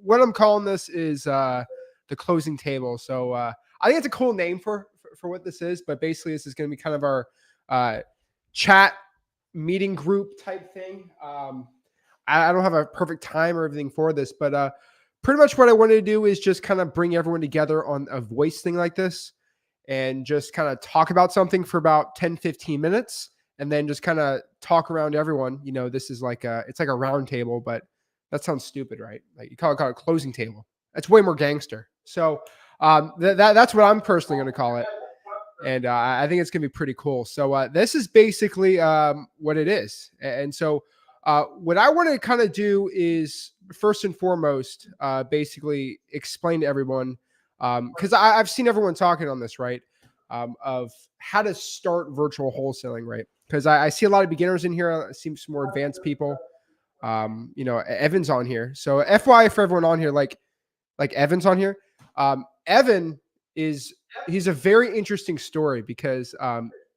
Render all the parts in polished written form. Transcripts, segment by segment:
what I'm calling this is the closing table. So I think it's a cool name for what this is, but basically this is going to be kind of our chat meeting group type thing. I don't have a perfect time or everything for this, but pretty much what I wanted to do is just kind of bring everyone together on a voice thing like this and just kind of talk about something for about 10, 15 minutes and then just kind of talk around everyone. You know, this is like it's like a round table, but that sounds stupid, right? Like you call it a closing table. That's way more gangster. So that's what I'm personally going to call it. And I think it's going to be pretty cool. So this is basically what it is. And so what I want to kind of do is first and foremost, basically explain to everyone, because I've seen everyone talking on this, right, of how to start virtual wholesaling, right? Because I see a lot of beginners in here. I see some more advanced people. You know, Evan's on here. So FYI for everyone on here, like Evan's on here. Evan he's a very interesting story because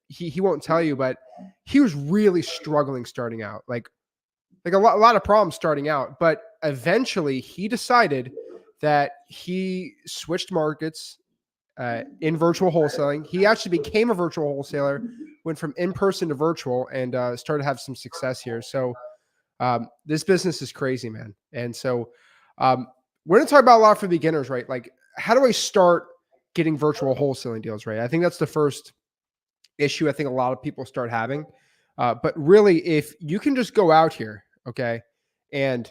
he won't tell you, but he was really struggling starting out. Like a lot of problems starting out, but eventually he decided that he switched markets in virtual wholesaling. He actually became a virtual wholesaler, went from in-person to virtual, and started to have some success here. So this business is crazy, man. And so we're going to talk about a lot for beginners, right? Like, how do I start getting virtual wholesaling deals, right? I think that's the first issue I think a lot of people start having. But really, if you can just go out here, okay, and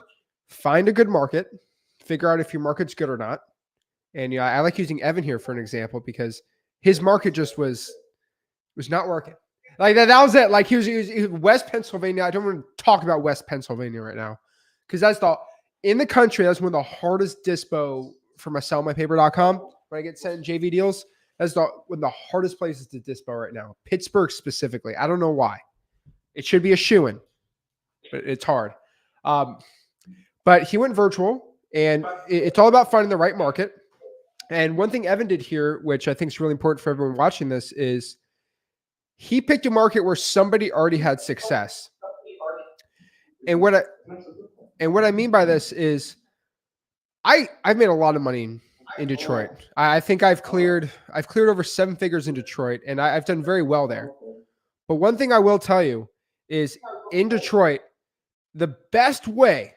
find a good market, figure out if your market's good or not. And you know, I like using Evan here for an example because his market just was not working. Like that was it. Like he was West Pennsylvania. I don't want to talk about West Pennsylvania right now because that's in the country. That's one of the hardest dispo for my sellmypaper.com. When I get sent JV deals, that's one of the hardest places to dispo right now. Pittsburgh specifically. I don't know why. It should be a shoo-in, but it's hard. But he went virtual, and it's all about finding the right market. And one thing Evan did here, which I think is really important for everyone watching this, is he picked a market where somebody already had success. And what I mean by this is I've made a lot of money in Detroit. I think I've cleared over 7 figures in Detroit, and I've done very well there. But one thing I will tell you is in Detroit, the best way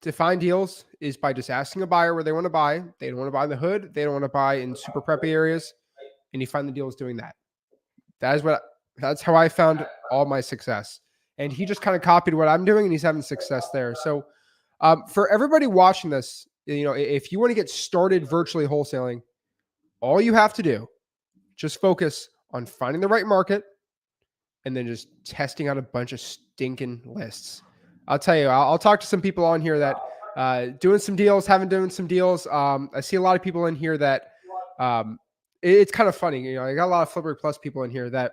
to find deals is by just asking a buyer where they want to buy. They don't want to buy in the hood. They don't want to buy in super preppy areas. And you find the deals doing that. That's how I found all my success. And he just kind of copied what I'm doing and he's having success there. So for everybody watching this, you know, if you want to get started virtually wholesaling, all you have to do, just focus on finding the right market and then just testing out a bunch of stinking lists. I'll tell you, I'll talk to some people on here that doing some deals, haven't done some deals. I see a lot of people in here that it's kind of funny. You know, I got a lot of Flipper Plus people in here that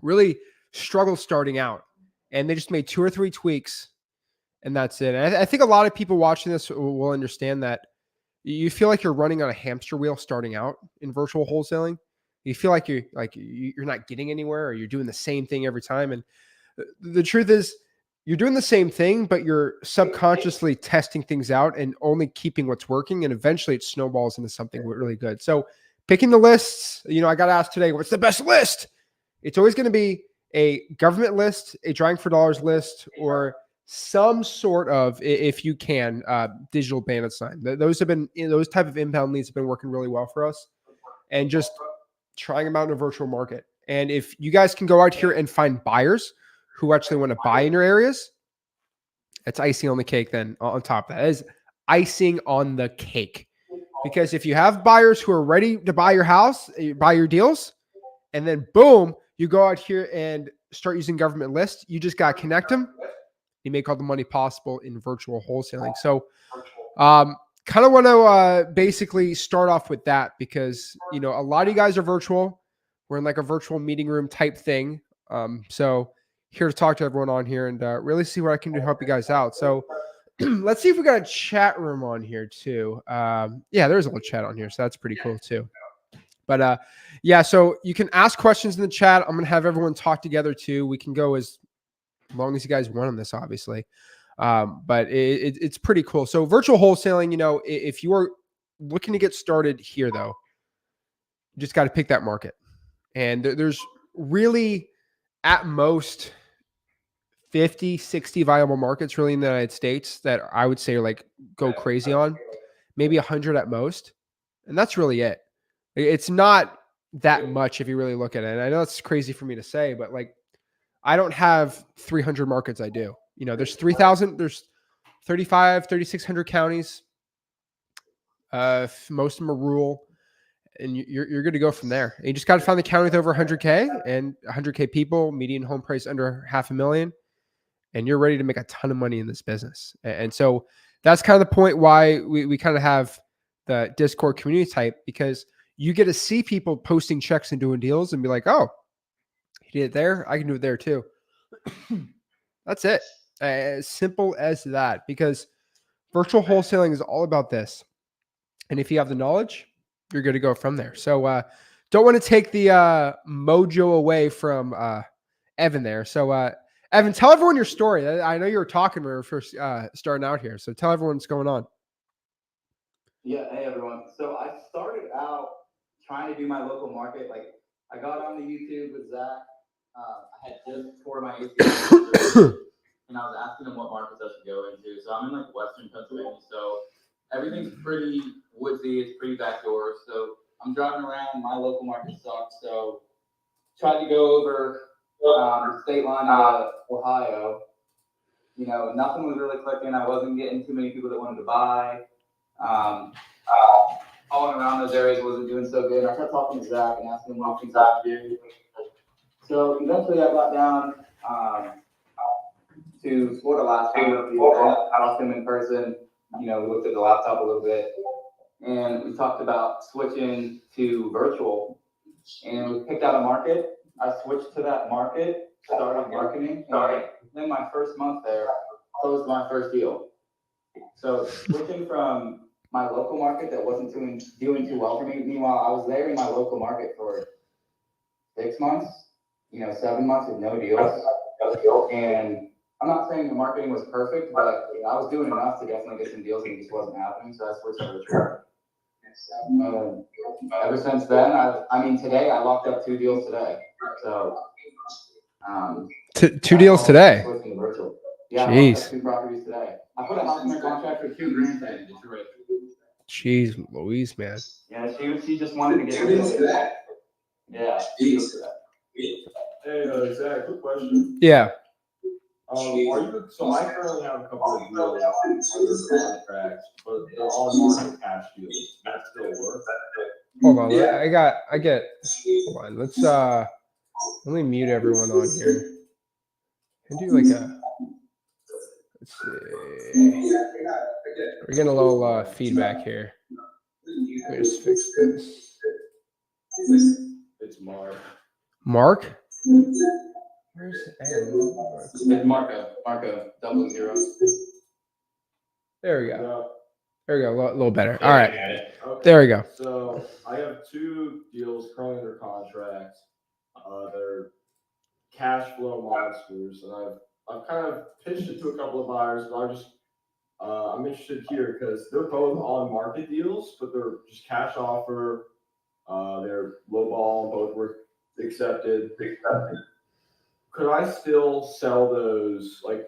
really struggle starting out and they just made 2 or 3 tweaks and that's it. And I think a lot of people watching this will understand that you feel like you're running on a hamster wheel starting out in virtual wholesaling. You feel like you're not getting anywhere or you're doing the same thing every time. And the truth is, you're doing the same thing, but you're subconsciously testing things out and only keeping what's working. And eventually it snowballs into something really good. So picking the lists, you know, I got asked today, what's the best list? It's always going to be a government list, a drawing for dollars list, or some sort of, if you can, digital bandit sign. Those type of inbound leads have been working really well for us and just trying them out in a virtual market. And if you guys can go out here and find buyers who actually want to buy in your areas, that's icing on the cake. Then on top of that is icing on the cake. Because if you have buyers who are ready to buy your house, buy your deals, and then boom, you go out here and start using government lists, you just got to connect them. You make all the money possible in virtual wholesaling. So kind of want to basically start off with that because, you know, a lot of you guys are virtual. We're in like a virtual meeting room type thing. So here to talk to everyone on here and really see what I can do to help you guys out. So let's see if we got a chat room on here too. Yeah, there's a little chat on here. So that's pretty cool too. But yeah, so you can ask questions in the chat. I'm going to have everyone talk together too. We can go as long as you guys want on this, obviously. But it's pretty cool. So virtual wholesaling, you know, if you are looking to get started here, though, you just got to pick that market. And there's really at most 50, 60 viable markets really in the United States that I would say are like go crazy on, maybe 100 at most. And that's really it. It's not that much if you really look at it. And I know it's crazy for me to say, but like I don't have 300 markets. I do. You know, there's 3,000, there's 35, 3,600 counties. Most of them are rural, and you're good to go from there. And you just got to find the county with over 100K and 100K people, median home price under $500,000, and you're ready to make a ton of money in this business. And so that's kind of the point why we kind of have the Discord community type, because you get to see people posting checks and doing deals and be like, oh, he did it there, I can do it there too. That's it. As simple as that, because virtual wholesaling is all about this. And if you have the knowledge, you're good to go from there. So don't want to take the mojo away from Evan there. So Evan, tell everyone your story. I know you were talking when we were first starting out here. So tell everyone what's going on. Yeah, hey everyone. So I started out trying to do my local market. Like I got on the YouTube with Zach. I had just tore my ACL and I was asking him what markets I should go into. So I'm in like Western Pennsylvania. So everything's pretty woodsy. It's pretty backdoor. So I'm driving around. My local market sucks. So tried to go over the state line of Ohio. You know, nothing was really clicking. I wasn't getting too many people that wanted to buy. Hauling around those areas wasn't doing so good. And I kept talking to Zach and asking him what things I could do. So eventually I got down to Florida last time. I talked to him in person. You know, we looked at the laptop a little bit. And we talked about switching to virtual. And we picked out a market. I switched to that market, started marketing. And then my first month there, closed my first deal. So switching from my local market that wasn't doing too well for me. Meanwhile, I was there in my local market for 6 months, 7 months with no deals. And I'm not saying the marketing was perfect, but I was doing enough to definitely get some deals and it just wasn't happening. So I switched to virtual. And ever since then, today I locked up 2 deals today. So two deals today. Switching to virtual. Yeah, jeez. I locked up 2 properties today. I put a house under contract for $2 grand in Detroit. Jeez Louise, man. Yeah, she just wanted to get 2 deals today. Yeah, 2 deals today. Hey, Zach, quick question. Yeah. So I currently have a couple of deals under contract, but they're all market cash deals. Does that still work? Hold on. Hold on. Let me mute everyone on here. And do like let's see. We're getting a little feedback here. Let me just fix this. It's Mark. Mark? Where's N? It's Marco 00. There we go. No. There we go. A little better. All right. Okay. There we go. So I have 2 deals currently under contract. They're cash flow monsters, and I've kind of pitched it to a couple of buyers, but I'm interested here because they're both on market deals, but they're just cash offer. They're low ball, both were accepted. Could I still sell those like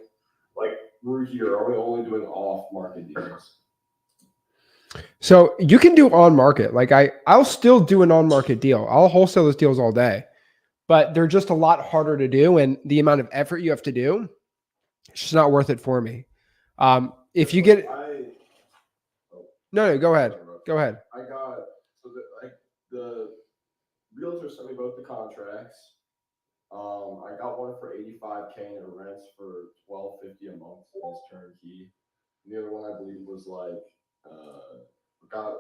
we're here? Are we only doing off market deals? So you can do on market. Like I'll still do an on market deal. I'll wholesale those deals all day, but they're just a lot harder to do, and the amount of effort you have to do, it's just not worth it for me. If you get no, go ahead. Go ahead. The realtor sent me both the contracts. I got one for $85K and it rents for $1,250 a month and it's turnkey. The other one I believe was like I'm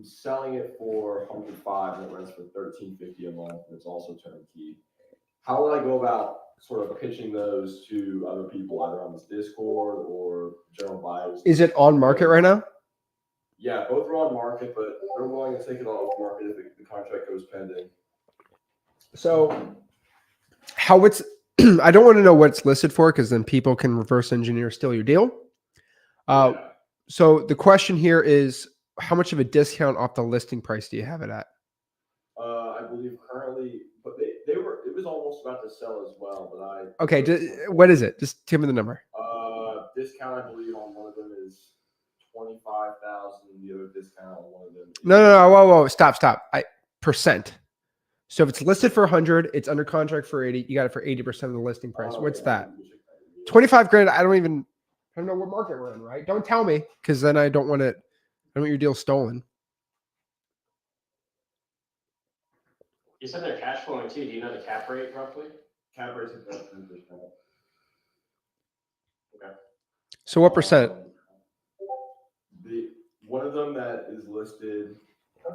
selling it for $105 and it rents for $1,350 a month and it's also turnkey. How would I go about sort of pitching those to other people, either on this Discord or general buyers? Is it on market right now? Yeah, both are on market, but they're willing to take it off market if the contract goes pending. So how it's I don't want to know what it's listed for because then people can reverse engineer steal your deal. Yeah. So the question here is, how much of a discount off the listing price do you have it at? I believe currently, but it was almost about to sell as well, but Okay, what is it? Just give me the number. discount, I believe, on one of them is 25,000. The other discount on one of them. No, whoa, stop. Percent. So if it's listed for 100, it's under contract for 80. You got it for 80% of the listing price. What's that? 25 grand. I don't know what market we're in, right? Don't tell me, because then I don't want your deal stolen. You said they're cash flowing too. Do you know the cap rate roughly? Cap rate's about 10%. Okay. So what percent? One of them that is listed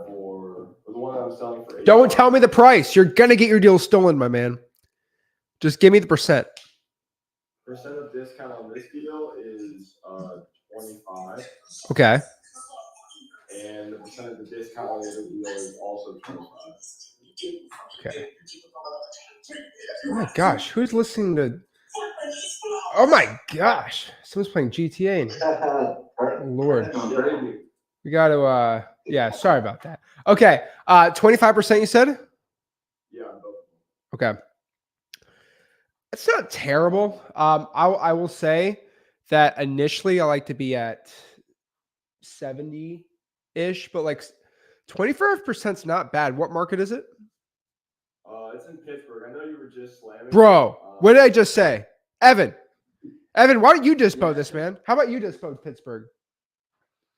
for the one I'm selling for. Don't tell me the price. You're gonna get your deal stolen, my man. Just give me the percent. Percent of discount on this deal is 25. Okay. And the percent of the discount on the other deal is also 25. Okay. Oh my gosh, who's listening to? Oh my gosh, someone's playing GTA in here. Oh, Lord, we got to. Yeah, sorry about that. Okay, 25%. You said? Yeah. Okay. It's not terrible. I will say that initially I like to be at 70-ish, but like 25% is not bad. What market is it? It's in Pittsburgh. I know you were just slamming. Bro, what did I just say? Evan, why don't you dispo this, man? How about you dispo Pittsburgh?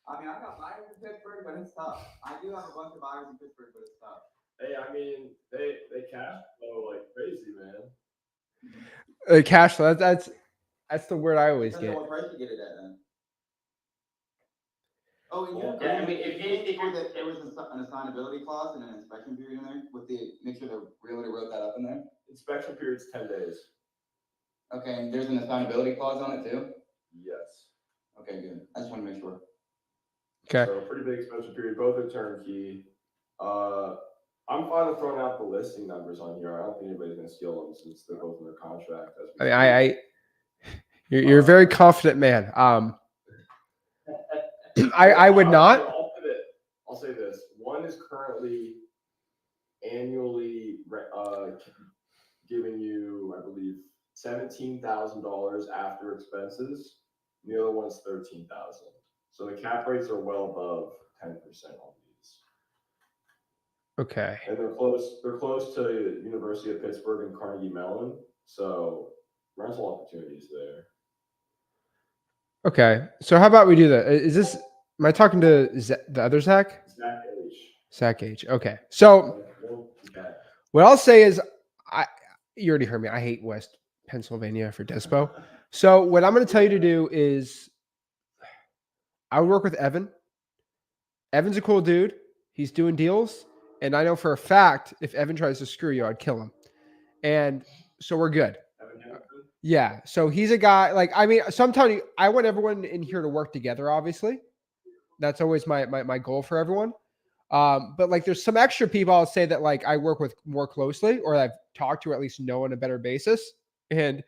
I mean, I got buyers in Pittsburgh, but it's tough. I do have a bunch of buyers in Pittsburgh, but it's tough. Hey, I mean, they cash flow like crazy, man. Cash flow. That's the word I always get. What price you get it at then? Oh, and Yeah, I mean, if there was an assignability clause and an inspection period in there with make sure the realtor wrote that up in there. Inspection period's 10 days. Okay, and there's an assignability clause on it too? Yes. Okay, good. I just want to make sure. Okay. So pretty big inspection period. Both are turnkey. I'm fine with throwing out the listing numbers on here. I don't think anybody's gonna steal them since they're both in their contract. You're a very confident man. I would not. I'll say this. One is currently annually giving you, I believe, $17,000 after expenses. The other one is $13,000. So the cap rates are well above 10% on these. Okay. And they're close to University of Pittsburgh and Carnegie Mellon. So rental opportunities there. Okay. So how about we do that? Am I talking to the other Zach? Zach H. Zach H. Okay. So what I'll say is, you already heard me. I hate West Pennsylvania for dispo. So what I'm going to tell you to do is, I would work with Evan. Evan's a cool dude. He's doing deals. And I know for a fact, if Evan tries to screw you, I'd kill him. And so we're good. Yeah. So he's a guy, so I'm telling you, I want everyone in here to work together, obviously. That's always my goal for everyone. But like there's some extra people I'll say that like I work with more closely or I've talked to or at least know on a better basis. And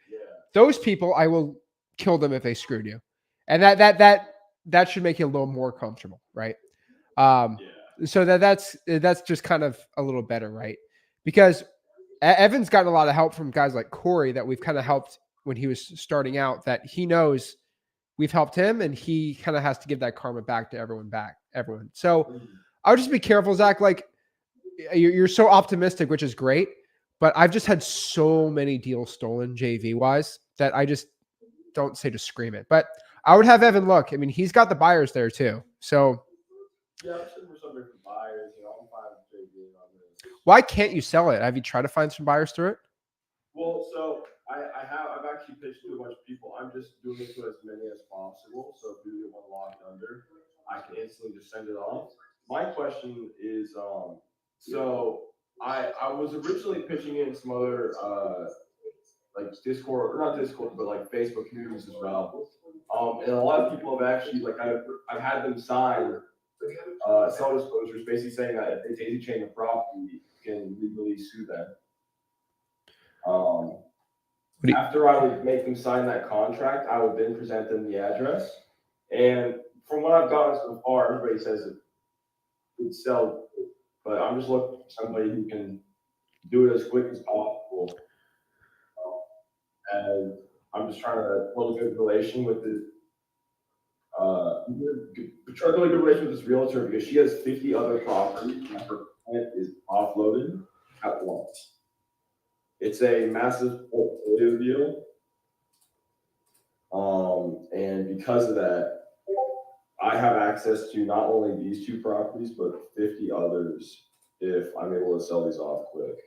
those people, I will kill them if they screwed you. And that should make you a little more comfortable, right? So that's just kind of a little better, right? Because Evan's gotten a lot of help from guys like Corey that we've kind of helped when he was starting out, that he knows we've helped him and he kind of has to give that karma back to everyone. So I would just be careful, Zach. Like you're so optimistic, which is great, but I've just had so many deals stolen JV wise that I just don't say to scream it, but I would have Evan look. I mean, he's got the buyers there too. So yeah, I'm sure for some different buyers, I'm fine with JV on this. Why can't you sell it? Have you tried to find some buyers through it? Well, so I've actually pitched to a bunch of people. I'm just doing it to as many as possible. So if you get one locked under, I can instantly just send it off. My question is, so I was originally pitching in some other like Discord, or not Discord, but like Facebook communities as well. And a lot of people have actually I've had them sign seller disclosures, basically saying that if they daisy chain the property, you can legally sue them. After I would make them sign that contract, I would then present them the address. And from what I've gotten so far, everybody says it would sell, but I'm just looking for somebody who can do it as quick as possible. And I'm just trying to build a good relation with the, try to build a good relation with this realtor because she has 50 other properties and her client is offloaded at once. It's a massive portfolio deal. And because of that, I have access to not only these 2 properties, but 50 others if I'm able to sell these off quick.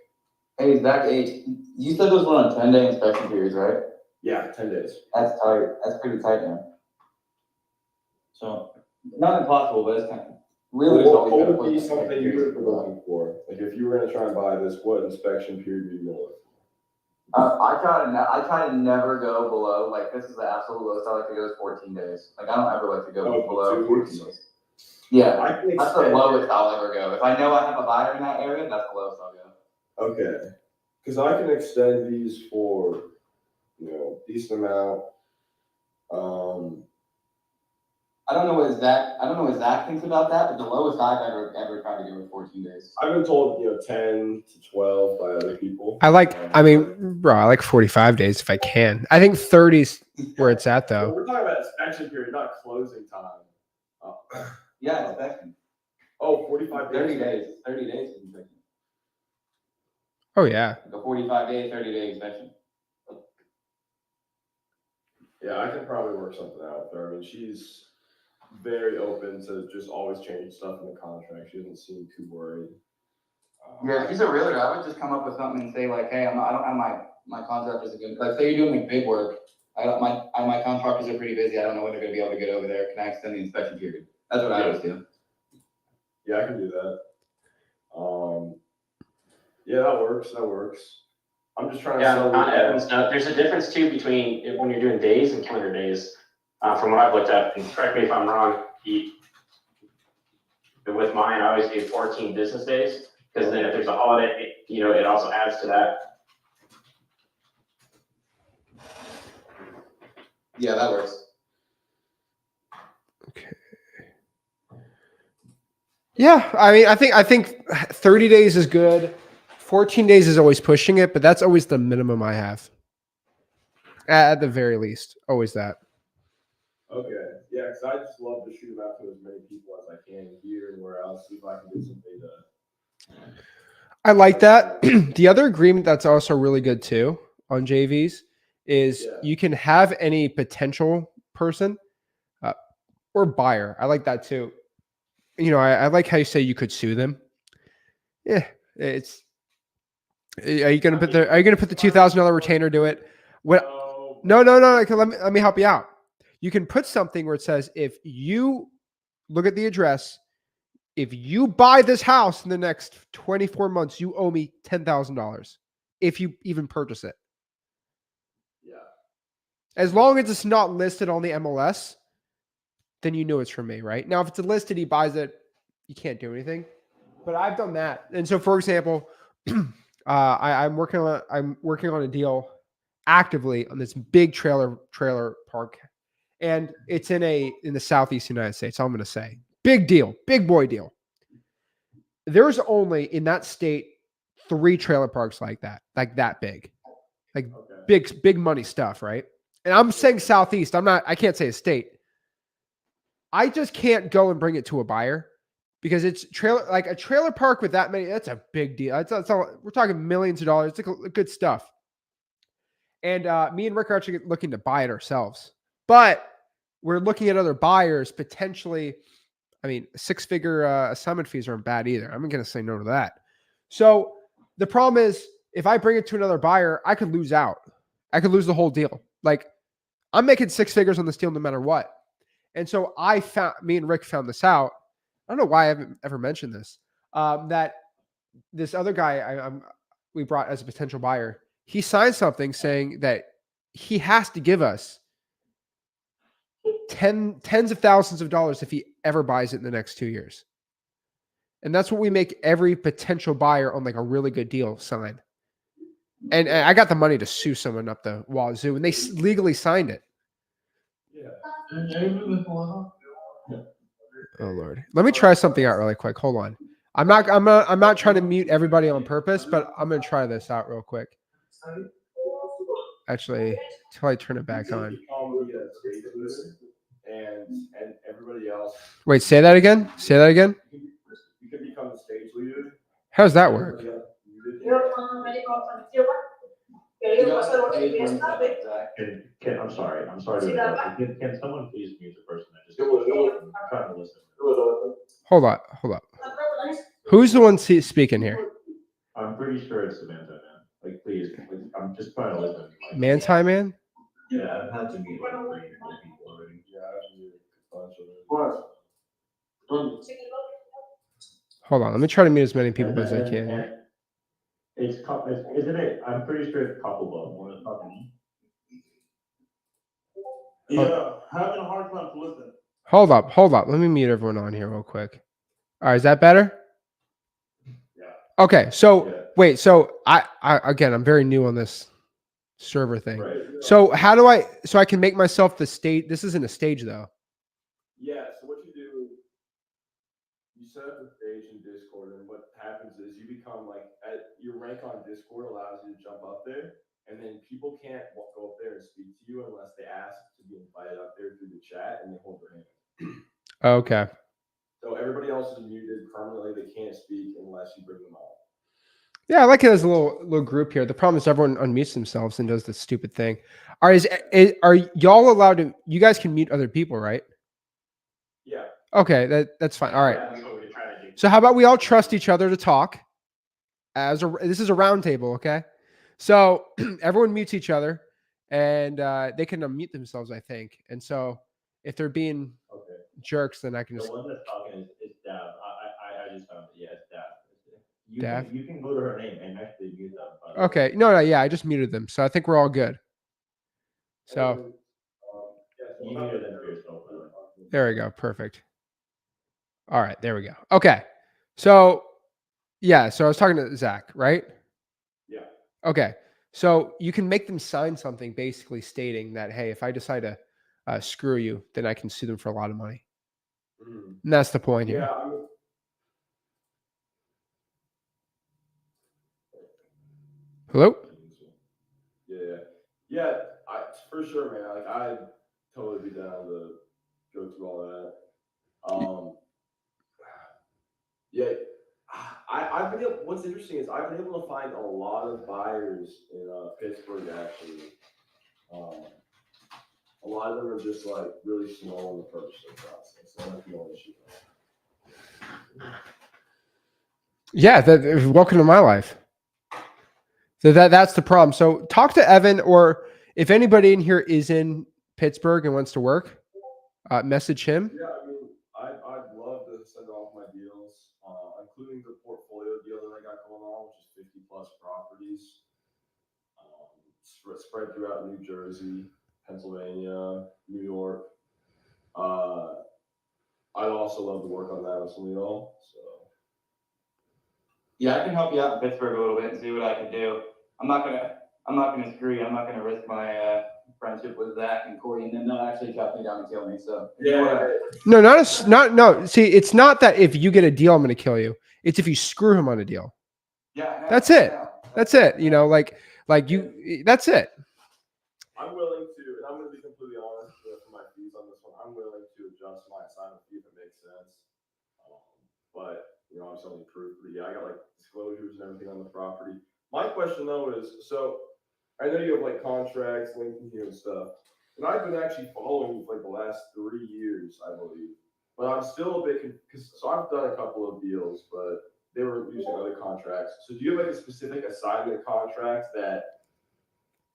Hey, Zach, you said those were on 10-day inspection periods, right? Yeah, 10 days. That's tight. That's pretty tight, man. So, not impossible, but it's kind of really. What would be something you would be looking for? Like if you were gonna try and buy this, what inspection period are you gonna look for? I try to never go below, like, this is the absolute lowest I like to go is 14 days. Like, I don't ever like to go below 14 days. Yeah, that's the lowest I'll ever go. If I know I have a buyer in that area, that's the lowest I'll go. Okay, because I can extend these for, decent amount. I don't know what Zach thinks about that, but the lowest I've ever tried to go is 14 days. I've been told, 10 to 12 by other people. I like 45 days if I can. I think 30's where it's at though. Well, we're talking about inspection period, not closing time. Yeah, inspection. Oh, 45 days. 30 days. 30 days is inspection. Oh yeah. Like a 45-day, 30-day inspection. Yeah, I can probably work something out with her. I mean, she's very open to just always changing stuff in the contract. She doesn't seem too worried. Yeah, if he's a realtor, I would just come up with something and say like, hey, I don't have my contract isn't good. Like, say you're doing like big work. My contractors are pretty busy. I don't know when they're gonna be able to get over there. Can I extend the inspection period? That's what I always do. Yeah, I can do that. Yeah, that works. I'm just trying to sell. On Evans, there's a difference too between when you're doing days and calendar days. From what I've looked at, and correct me if I'm wrong, with mine, I always do 14 business days, because then if there's a holiday, it also adds to that. Yeah, that works. Okay. Yeah, I mean, I think 30 days is good. 14 days is always pushing it, but that's always the minimum I have. At the very least, always that. Okay, yeah, because I just love to shoot them out to as many people as I can here and where else, see if I can get some data. I like that. The other agreement that's also really good too on JVs is you can have any potential person or buyer. I like that too. I like how you say you could sue them. Yeah, it's. Are you gonna put the $2,000 retainer to it? No. Let me help you out. You can put something where it says, if you look at the address, if you buy this house in the next 24 months, you owe me $10,000 if you even purchase it. Yeah. As long as it's not listed on the MLS, then you know it's from me, right? Now, if it's listed, he buys it, you can't do anything. But I've done that. And so, for example, I'm working on a deal actively on this big trailer park. And it's in the Southeast United States. I'm going to say big deal, big boy deal. There's only in that state 3 trailer parks like that big, big money stuff, right? And I'm saying Southeast. I can't say a state. I just can't go and bring it to a buyer because it's a trailer park with that many. That's a big deal. We're talking millions of dollars. It's like good stuff. And me and Rick are actually looking to buy it ourselves. But we're looking at other buyers potentially. I mean, 6-figure assignment fees aren't bad either. I'm going to say no to that. So the problem is, if I bring it to another buyer, I could lose out. I could lose the whole deal. Like, I'm making 6 figures on this deal no matter what. And so me and Rick found this out. I don't know why I haven't ever mentioned this. That this other guy we brought as a potential buyer, he signed something saying that he has to give us tens of thousands of dollars if he ever buys it in the next 2 years. And that's what we make every potential buyer on like a really good deal sign. And I got the money to sue someone up the wazoo, and they legally signed it. Yeah. Oh Lord, let me try something out really quick. Hold on. I'm not trying to mute everybody on purpose, but I'm gonna try this out real quick. Actually, till I turn it back on. And everybody else. Wait, say that again. Say that again. You can become the stage leader. How does that work? I'm sorry to interrupt. Can someone please mute the person that just I'm trying to listen? Hold up. Who's the one speaking here? I'm pretty sure it's Samantha, man. Like, please, like, I'm just trying to listen. Like, Manti man? yeah, I've had to mute like 3 or 4 people already. Yeah, I've muted a bunch of them. Hold on. Let me try to mute as many people as I can. Here. Isn't it? I'm pretty sure it's couple of them. Want to talk to me? Yeah, having a hard time to listen. Hold up. Let me mute everyone on here real quick. All right, is that better? Yeah. Okay, so Yeah. wait, so I again, I'm very new on this server thing. Right. So how do I can make myself the stage? This isn't a stage though. Yeah, so what you do, you set up the stage in Discord, and what happens is you become like, your rank on Discord allows you to jump up there, and then people can't go up there and speak to you unless they ask to be invited up there through the chat, and they hold their hand. Okay. So everybody else is muted permanently. They can't speak unless you bring them up. Yeah, I like it as a little group here. The problem is everyone unmutes themselves and does this stupid thing. Are y'all allowed to? You guys can mute other people, right? Yeah. Okay, that's fine. All right. Yeah, that's what we're trying to do. So how about we all trust each other to talk? This is a round table, okay? So everyone mutes each other, and they can unmute themselves, I think. And so if they're being jerks, then I can just. The one that's talking is Dab. I just found it. Yeah, it's Dab. Dab? You can go to her name and actually mute them. Okay. No, yeah, I just muted them. So I think we're all good. So You muted them for yourself, by the way. there we go. Perfect. All right, there we go. Okay. So yeah, so I was talking to Zach, right? Yeah. Okay. So you can make them sign something basically stating that, hey, if I decide to screw you, then I can sue them for a lot of money. Mm. And that's the point here. Yeah. I mean, Hello? Yeah. For sure, man. Like, I'd totally be down to go through all that. Yeah. I've been able, what's interesting is I've been able to find a lot of buyers in Pittsburgh, actually. A lot of them are just like really slow in the purchasing process. So that's the only issue. Yeah, welcome to my life. So that's the problem. So talk to Evan, or if anybody in here is in Pittsburgh and wants to work, message him. Yeah, I mean, I'd love to send off my deals, including the portfolio deal that I got going on, which is 50 plus properties, spread throughout New Jersey, Pennsylvania, New York. I'd also love to work on that with some of y'all. So Yeah, I can help you out in Pittsburgh a little bit and see what I can do. I'm not gonna screw you. I'm not gonna risk my friendship with Zach and Corey, and then they'll actually cut me down and kill me. So No, no. See, it's not that if you get a deal, I'm going to kill you. It's if you screw him on a deal. Yeah, that's it. That's it. You know, like you. That's it. I'm willing to, and I'm going to be completely honest for my fees on this one. I'm willing to adjust my assignment fee if it makes sense. But you know, I'm selling proof. But yeah, I got like disclosures and everything on the property. My question though is, so I know you have like contracts linked in here and stuff, and I've been actually following you for like the last 3 years, I believe. But I'm still a bit because so I've done a couple of deals, but they were using other contracts. So do you have like a specific assignment contract that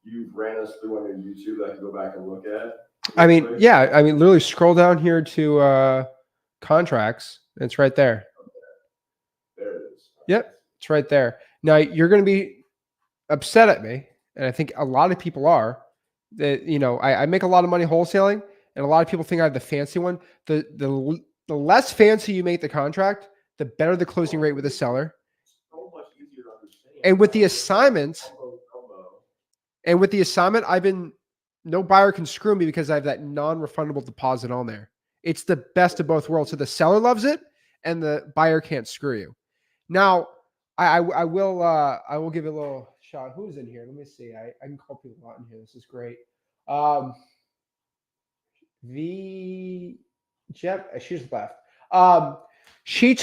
you've ran us through on your YouTube that I can go back and look at? I mean, yeah. I mean, literally scroll down here to contracts. It's right there. There it is. Yep, it's right there. Now you're going to be upset at me, and I think a lot of people are. That you know, I make a lot of money wholesaling, and a lot of people think I have the fancy one. The less fancy you make the contract, the better the closing rate with the seller. So much easier to understand. And with the assignments, And with the assignment, no buyer can screw me because I have that non-refundable deposit on there. It's the best of both worlds. So the seller loves it and the buyer can't screw you. Now, I will give it a little shot. Who's in here? Let me see. I can call people out in here. This is great. She just left. She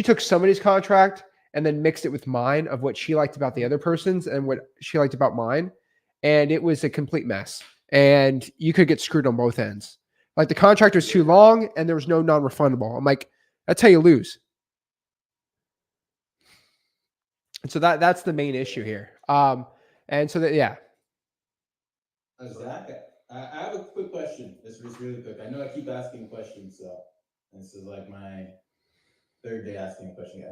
took somebody's contract and then mixed it with mine of what she liked about the other person's and what she liked about mine. And it was a complete mess. And you could get screwed on both ends. Like the contract was too long and there was no non-refundable. I'm like, that's how you lose. And so that's the main issue here. And so that, yeah. Zach, I have a quick question. This is really quick. I know I keep asking questions, so this is like my third day asking a question.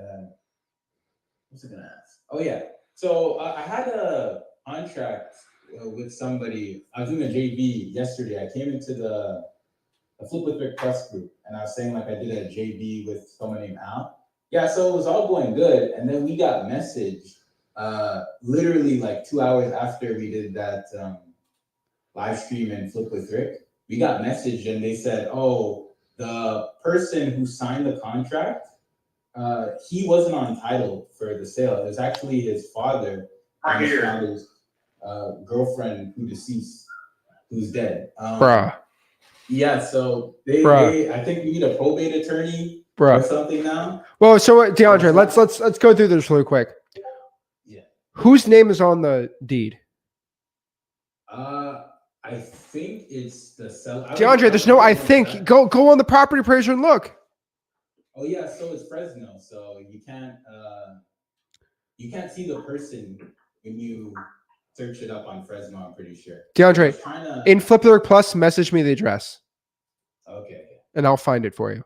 What's I gonna ask? Oh yeah. So I had a contract with somebody. I was doing a JV yesterday. I came into the Flip with Rick Press group, and I was saying like I did a JV with someone named Al. Yeah, so it was all going good, and then we got messaged literally like 2 hours after we did that live stream and Flip with Rick. We got messaged, and they said, "Oh, the person who signed the contract, he wasn't on title for the sale. It was actually his father and his father's girlfriend who deceased, who's dead." Bruh. Yeah, so they I think we need a probate attorney or something now. Well, so DeAndre, let's go through this really quick. Yeah. Whose name is on the deed? I think it's the seller. DeAndre, there's no I think. Go on the property appraiser and look. Oh yeah, so it's Fresno, so you can't see the person when you search it up on Fresno, I'm pretty sure. DeAndre, in Flip Lyric Plus, message me the address. Okay. And I'll find it for you.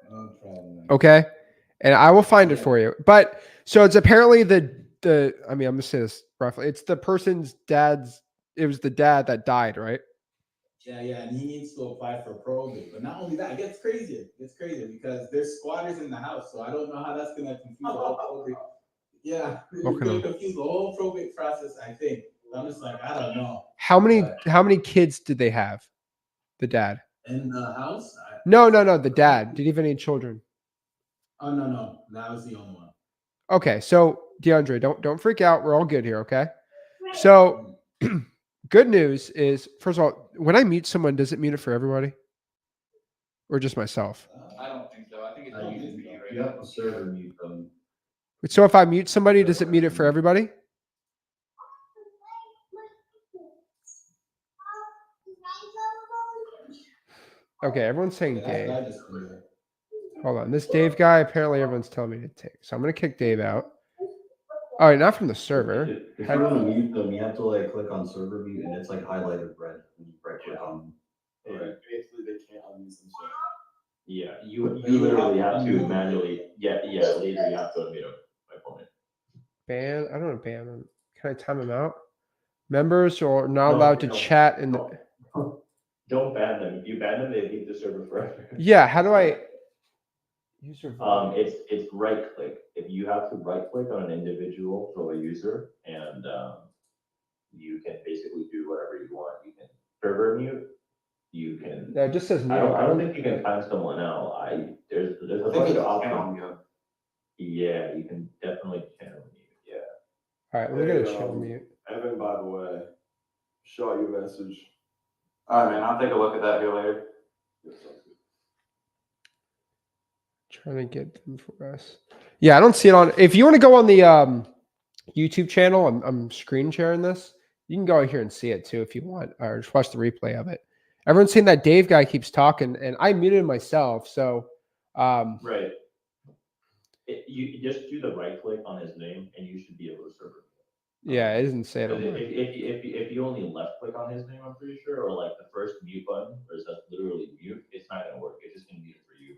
No problem. Okay? And I will find it for you. But so it's apparently I'm gonna say this roughly. It's the person's it was the dad that died, right? Yeah, and he needs to apply for probate. But not only that, it gets crazier. Because there's squatters in the house, so I don't know how that's gonna confuse the whole probate. Yeah, it's gonna confuse the whole probate process, I think. I'm just like, I don't know. How many kids did they have? The dad. In the house? No, the dad. Did he have any children? Oh no. That was the only one. Okay, so DeAndre, don't freak out. We're all good here, okay? So good news is, first of all, when I mute someone, does it mute it for everybody? Or just myself? I don't think so. I think it's used to you right You now. have to server mute them. So if I mute somebody, does it mute it for everybody? Okay, everyone's saying Dave. Hold on. This Dave guy, apparently everyone's telling me to take. So I'm going to kick Dave out. All right, not from the server. If you want to mute them, you have to like click on server mute and it's like highlighted red. And you right click on them. Right. Basically, they can't unmute themselves. Yeah, you literally have to manually. Yeah. Later you have to unmute my opponent. Ban. I don't know. Ban him. Can I time him out? Members are not allowed to chat in the. Don't ban them. If you ban them, they leave the server forever. Yeah. How do I? User. It's right click. If you have to right click on an individual, so a user, and you can basically do whatever you want. You can server mute. You can. No, it just says mute. I don't think you can time someone out. There's a bunch of options. Yeah, you can definitely channel mute. Yeah. All right, we're gonna channel mute. Evan, by the way, shot you a message. All right, man. I'll take a look at that here later. Trying to get them for us. Yeah, I don't see it on. If you want to go on the YouTube channel, I'm screen sharing this. You can go in here and see it too if you want, or just watch the replay of it. Everyone's saying that Dave guy keeps talking, and I muted myself. So, Right. You just do the right click on his name, and you should be able to serve it. Yeah, it doesn't say it. If you only left click on his name, I'm pretty sure, or like the first mute button, where it says literally mute, it's not gonna work. It's just gonna mute it for you.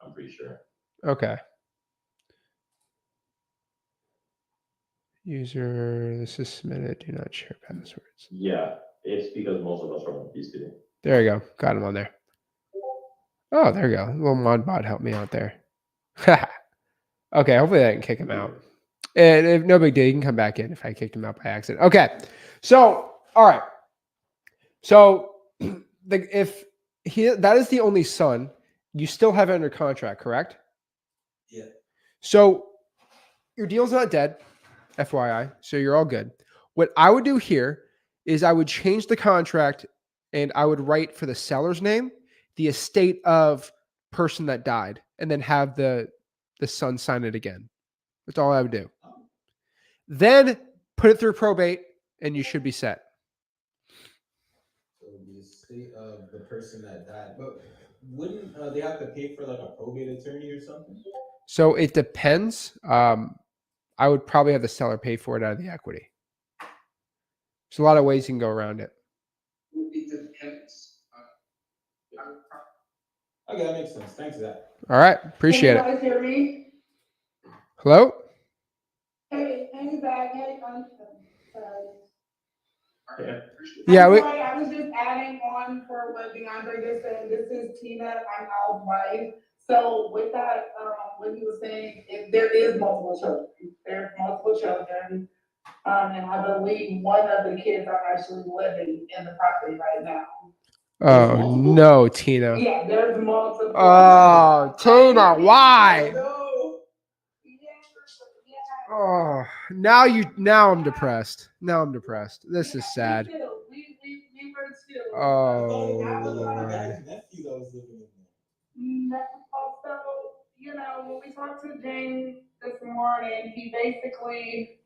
I'm pretty sure. Okay. User, this is submitted. Do not share passwords. Yeah, it's because most of us are on PC. There you go. Got him on there. Oh, there you go. A little mod bot helped me out there. Okay, hopefully I didn't kick him out. And if, no big deal. You can come back in if I kicked him out by accident. Okay. So, all right. So, if that is the only son, you still have it under contract, correct? Yeah. So, your deal's not dead, FYI. So, you're all good. What I would do here is I would change the contract and I would write for the seller's name, the estate of person that died, and then have the son sign it again. That's all I would do. Then put it through probate and you should be set. So the estate of the person that died, but wouldn't they have to pay for like a probate attorney or something? So it depends. I would probably have the seller pay for it out of the equity. There's a lot of ways you can go around it. It depends. Okay, that makes sense. Thanks, Zach. All right. Appreciate it. Can you guys hear me? Hello? Hey, Zach. Hey, sorry. Yeah. I'm sorry, I was just adding on for what DeAndre just said. This is Tina. I'm Al's wife. So with that, what he was saying, if there is multiple children, there's multiple children. And I believe one of the kids are actually living in the property right now. Oh, no, Tina. Yeah, there's multiple. Oh, Tina, why? No. Yeah. Oh, now I'm depressed. Now I'm depressed. This is sad. We were too. Oh, The Lord. guy's nephew that was living in Also, you know, when we talked to James this morning, he basically,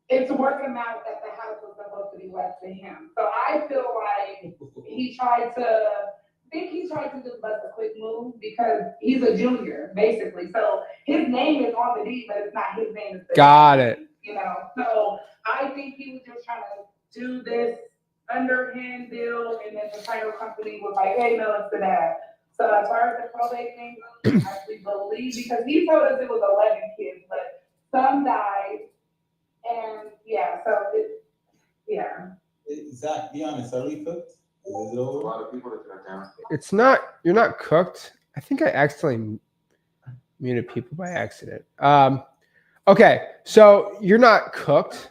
it's working out that the house was supposed to be left to him. So I feel like he tried to just bust a quick move because he's a junior, basically. So his name is on the deed, but it's not his name. It's the Got name, it. You know, so I think he was just trying to do this underhand deal, and then the title company was like, hey, no, it's the dad. So as far as the probate thing goes, I actually believe, because he told us it was 11 kids, but some died, and yeah, so yeah. Zach, be honest, are we cooked? Is it over? A lot of people that got down. It's not, you're not cooked. I think I accidentally muted people by accident. Okay, so you're not cooked,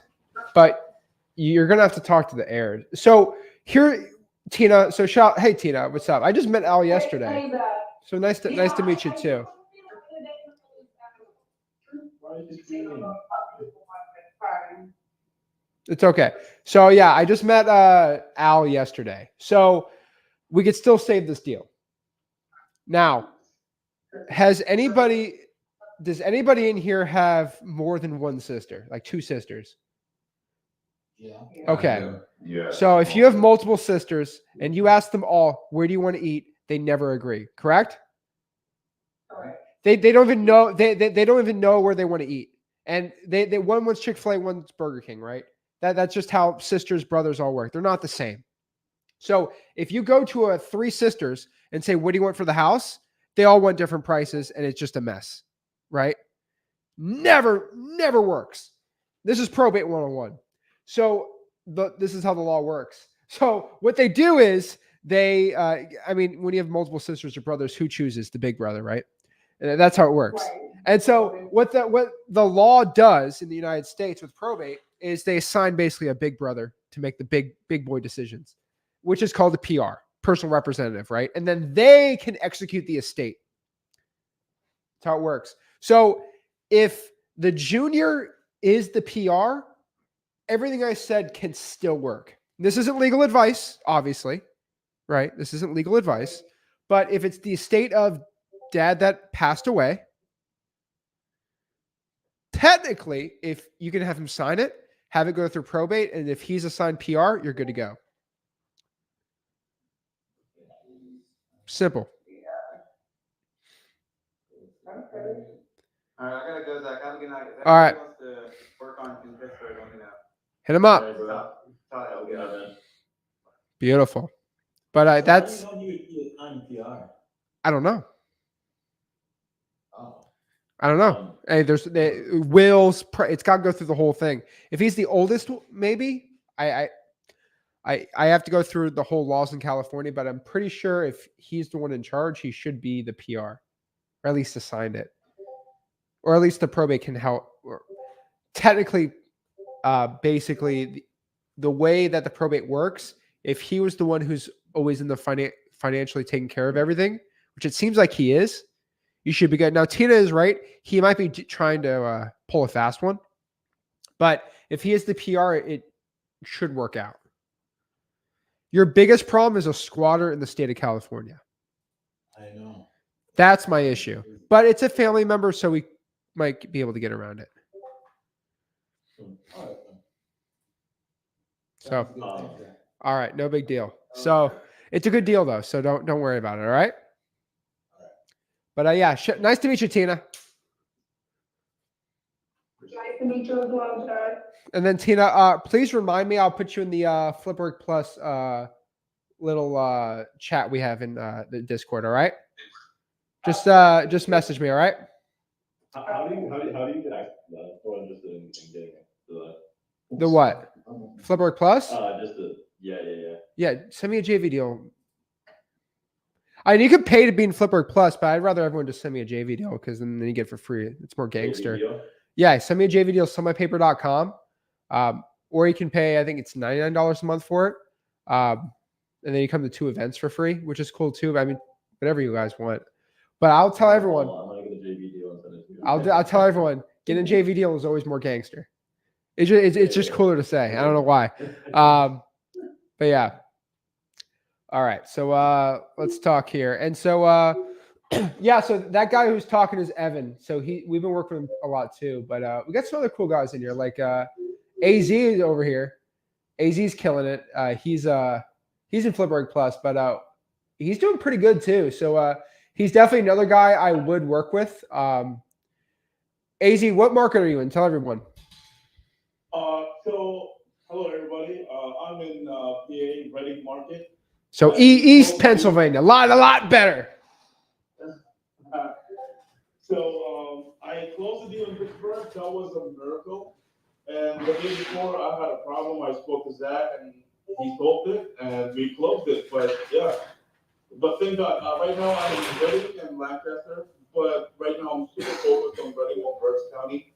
but you're gonna have to talk to the heirs. So here, Tina. So hey Tina, what's up? I just met Al yesterday. Hey, Zach. So nice to meet you too. It's okay. So yeah, I just met Al yesterday. So we could still save this deal. Now, does anybody in here have more than one sister? Like two sisters? Yeah. Okay. Yeah. So if you have multiple sisters and you ask them all, where do you want to eat? They never agree, correct? They don't even know they don't even know where they want to eat. And they one wants Chick-fil-A, one's Burger King, right? That's just how sisters, brothers all work. They're not the same. So if you go to three sisters and say, what do you want for the house? They all want different prices and it's just a mess, right? Never works. This is probate 101. So this is how the law works. So what they do is when you have multiple sisters or brothers, who chooses? The big brother, right? And that's how it works. Right. And so what the law does in the United States with probate is they assign basically a big brother to make the big boy decisions, which is called a PR, personal representative, right? And then they can execute the estate. That's how it works. So if the junior is the PR, everything I said can still work. This isn't legal advice, obviously, right? This isn't legal advice. But if it's the estate of dad that passed away, technically, if you can have him sign it, have it go through probate, and if he's assigned PR, you're good to go. Simple. Okay. All right, I gotta go, Zach. Have a good night. If All right. anybody wants to work on Pittsburgh, let me know. Hit him up. Todd, Yeah, man. Beautiful. But that's, How do you know he would be on PR? I don't know. Oh. I don't know. Hey, there's wills. It's got to go through the whole thing. If he's the oldest, maybe I have to go through the whole laws in California, but I'm pretty sure if he's the one in charge, he should be the PR, or at least assigned it, or at least the probate can help. technically, basically, the way that the probate works, if he was the one who's always in the financially taking care of everything, which it seems like he is, you should be good. Now, Tina is right. He might be trying to pull a fast one. But if he is the PR, it should work out. Your biggest problem is a squatter in the state of California. I know. That's my issue. But it's a family member, so we might be able to get around it. All right. So, Sounds good. Thanks, Zach. all right, no big deal. So it's a good deal though. So don't worry about it. All right. But yeah, nice to meet you, Tina. Nice to meet you as well, Chad. And then Tina, please remind me. I'll put you in the Flipwork Plus little chat we have in the Discord. All right. Just message me. All right. How do you get access to that? So I'm just in getting it. The what? Flipwork Plus? Yeah. Yeah, send me a JV deal. You could pay to be in Flipwork Plus, but I'd rather everyone just send me a JV deal because then you get it for free. It's more gangster. Yeah, send me a JV deal, sellmypaper.com. Or you can pay, I think it's $99 a month for it. And then you come to 2 events for free, which is cool too. I mean, whatever you guys want. But I'll tell everyone. I'm gonna get a JV deal and send it to you. I'll tell everyone, getting a JV deal is always more gangster. It's just cooler to say. I don't know why. But yeah. All right. So let's talk here. And so yeah, so that guy who's talking is Evan. So we've been working with him a lot too. But we got some other cool guys in here. Like AZ is over here. AZ's killing it. He's in Flipwork Plus, but he's doing pretty good too. So he's definitely another guy I would work with. AZ, what market are you in? Tell everyone. So hello everybody. I'm in PA Reading Market. So East Pennsylvania, a lot better. So I closed the deal in Pittsburgh. That was a miracle. And the day before I had a problem. I spoke to Zach and he solved it and we closed it. But yeah, but thank God. Right now I'm in Reading and Lancaster. But right now I'm super focused on Reading and Berks County.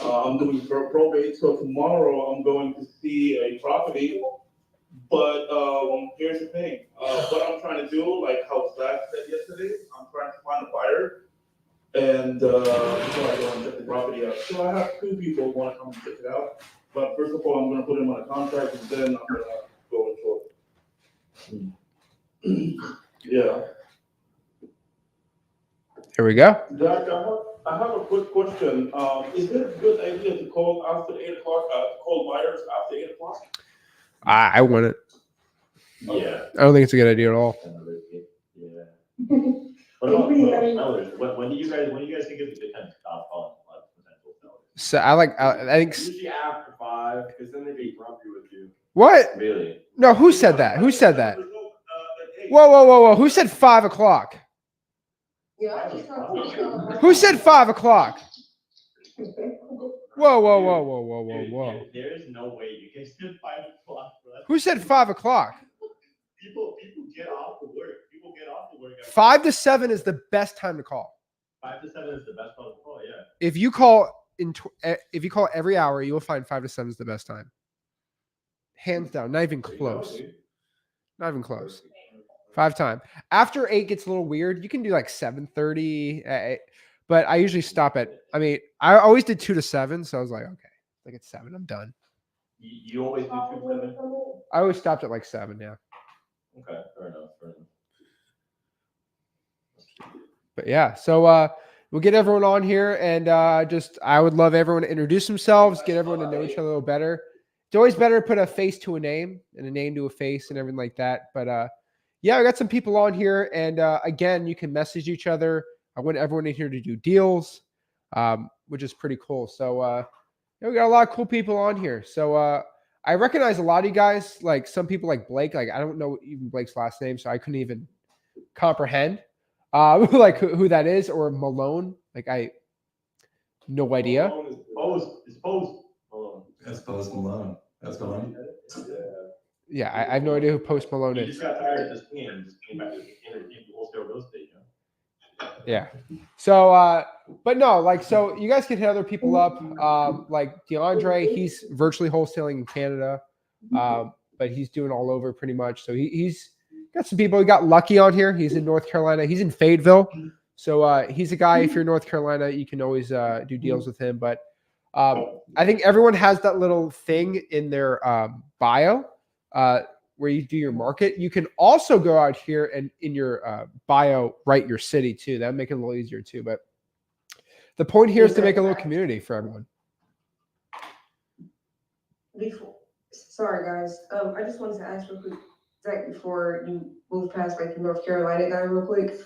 I'm doing probate. So tomorrow I'm going to see a property. But here's the thing. What I'm trying to do, like how Zach said yesterday, I'm trying to find a buyer. And before I go and check the property out. So I have 2 people who want to come and check it out. But first of all, I'm going to put them on a contract and then I'm going to go and talk. Yeah. Here we go. Zach, I have a quick question. Is it a good idea to call after 8 o'clock, call buyers after 8 o'clock? I wouldn't. Yeah. I don't think it's a good idea at all. Yeah. What about sellers? When do you guys think it's a good time to stop calling potential sellers? So I think. Usually after 5, because then they get grumpy with you. What? Really? No, who said that? Who said that? Whoa. Who said 5 o'clock? Yeah. Who said 5 o'clock? Whoa. There's no way you can spend 5 o'clock. Who said 5 o'clock? People get off the work. People get off the work. 5 to 7 is the best time to call. 5 to 7 is the best time to call. Yeah. If you call every hour, you will find 5 to 7 is the best time. Hands down, not even close. Not even close. 5 time. After 8 gets a little weird. You can do like 7:30, but I usually stop at. I mean, I always did 2 to 7, so I was like, okay, like at 7, I'm done. You always do 2 to 7. I always stopped at like 7. Yeah. Okay, fair enough. But yeah, so we'll get everyone on here, and I would love everyone to introduce themselves, get everyone to know each other a little better. It's always better to put a face to a name and a name to a face and everything like that. But yeah, I got some people on here, and again, you can message each other. I want everyone in here to do deals, which is pretty cool. So yeah, we got a lot of cool people on here. So I recognize a lot of you guys, like some people like Blake. Like I don't know even Blake's last name, so I couldn't even comprehend like who that is, or Malone. Like I no idea. It's Post Malone. That's Post Malone. That's Malone. Yeah, I have no idea who Post Malone He is. just got tired of this team and just came back to the wholesale real estate. Yeah. So, but no, like, so you guys can hit other people up. Like DeAndre, he's virtually wholesaling in Canada, but he's doing all over pretty much. So he's got some people. He got Lucky on here. He's in North Carolina. He's in Fayetteville. So he's a guy. If you're in North Carolina, you can always do deals with him. But I think everyone has that little thing in their bio where you do your market. You can also go out here and in your bio write your city too. That'd make it a little easier too. But the point here is to make a little community for everyone. Sorry guys, I just wanted to ask real quick, Zach, before you move past like the North Carolina guy real quick.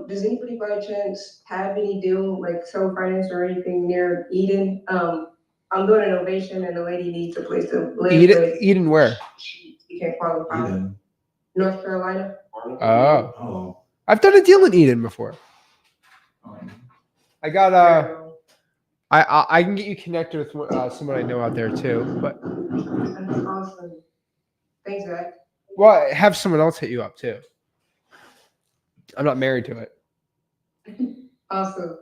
Does anybody by chance have any deal like seller finance or anything near Eden? I'm doing an ovation and the lady needs a place to live. Eden where? She can't qualify. Eden. North Carolina. Oh, Oh. I've done a deal in Eden before. I got I can get you connected with someone I know out there too. But That's awesome. Thanks, Zach. well, have someone else hit you up too. I'm not married to it. Awesome.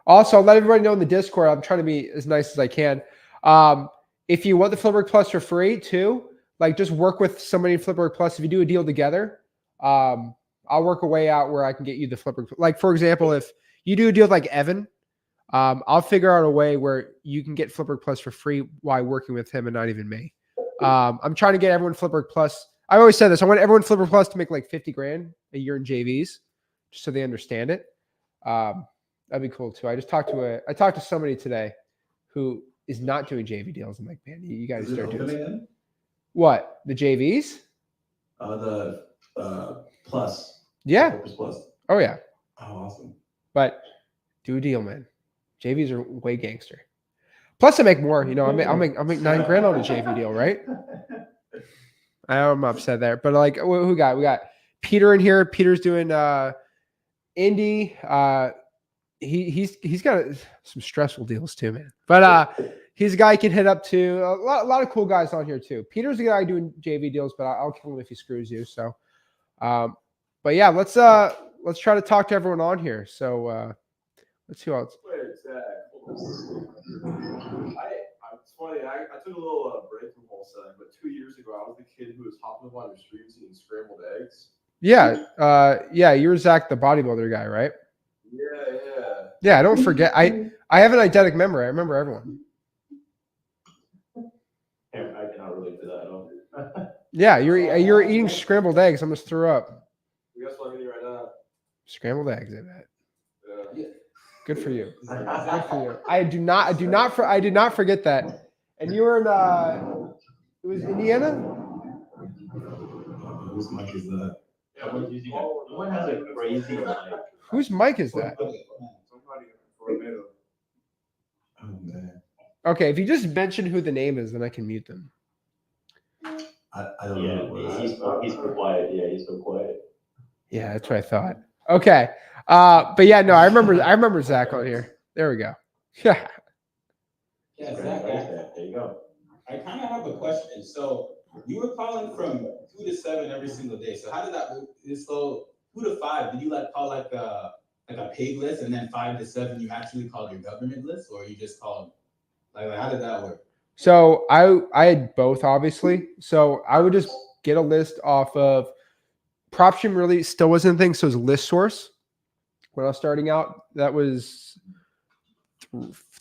Also, I'll let everybody know in the Discord. I'm trying to be as nice as I can. If you want the Flipboard Plus for free too, like just work with somebody in Flipboard Plus. If you do a deal together, I'll work a way out where I can get you the Flipboard. Like for example, if you do a deal with like Evan, I'll figure out a way where you can get Flipboard Plus for free while working with him and not even me. I'm trying to get everyone Flipboard Plus. I always said this. I want everyone Flipboard Plus to make like 50 grand a year in JVs, just so they understand it. That'd be cool too. I talked to somebody today who is not doing JV deals. I'm like, man, you guys start doing Opening what? The JVs? the plus. Yeah. Focus Plus. Oh yeah. Oh, awesome. But do a deal, man. JVs are way gangster. Plus, I make more. You know, I'll make $9 grand on a JV deal, right? I'm upset there, but like, who we got Peter in here. Peter's doing Indy. He's got some stressful deals too, man. But he's a guy you can hit up too. A lot of cool guys on here too. Peter's the guy doing JV deals, but I'll kill him if he screws you. So, but yeah, let's try to talk to everyone on here. So let's see who else. Wait, Zach. It's funny. I took a little break from wholesaling, but 2 years ago, I was the kid who was hopping up on the streets eating scrambled eggs. Yeah, you're Zach, the bodybuilder guy, right? Yeah. Yeah, I don't forget. I have an eidetic memory. I remember everyone. I cannot relate to that at all. Yeah, you're eating scrambled eggs. I almost threw up. Guess what I'm eating right now? Scrambled eggs, I bet. Yeah. Good for you. Good for you. I did not forget that. And you were in it was Indiana? Whose mic is that? Yeah, One has a crazy like. Whose mic is that? Somebody for a minute. Oh man. Okay, if you just mention who the name is, then I can mute them. I don't know. Yeah, he's so quiet. Yeah, he's so quiet. Yeah, that's what I thought. Okay. But yeah, no, I remember Zach on here. There we go. Yeah. Yeah, Zach, There you go. I kind of have a question. So you were calling from 2 to 7 every single day. So how did that work? So 2 to 5, did you like call like a paid list, and then 5 to 7 you actually called your government list, or you just called like how did that work? So I had both, obviously. So I would just get a list off of PropStream. Really still wasn't a thing, so it was List Source when I was starting out. That was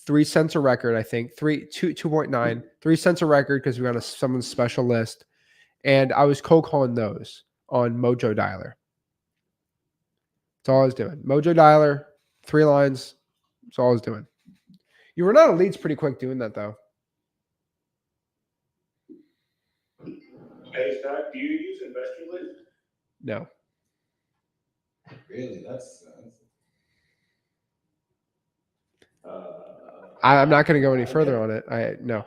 3 cents a record, I think. 2.9, 3 cents a record because we were on someone's special list. And I was cold calling those on Mojo Dialer. That's all I was doing. Mojo Dialer, 3 lines. That's all I was doing. You run out of leads pretty quick doing that, though. Hey, Zach, do you use investor list? No. Really? That's I'm not going to go any further on it. No.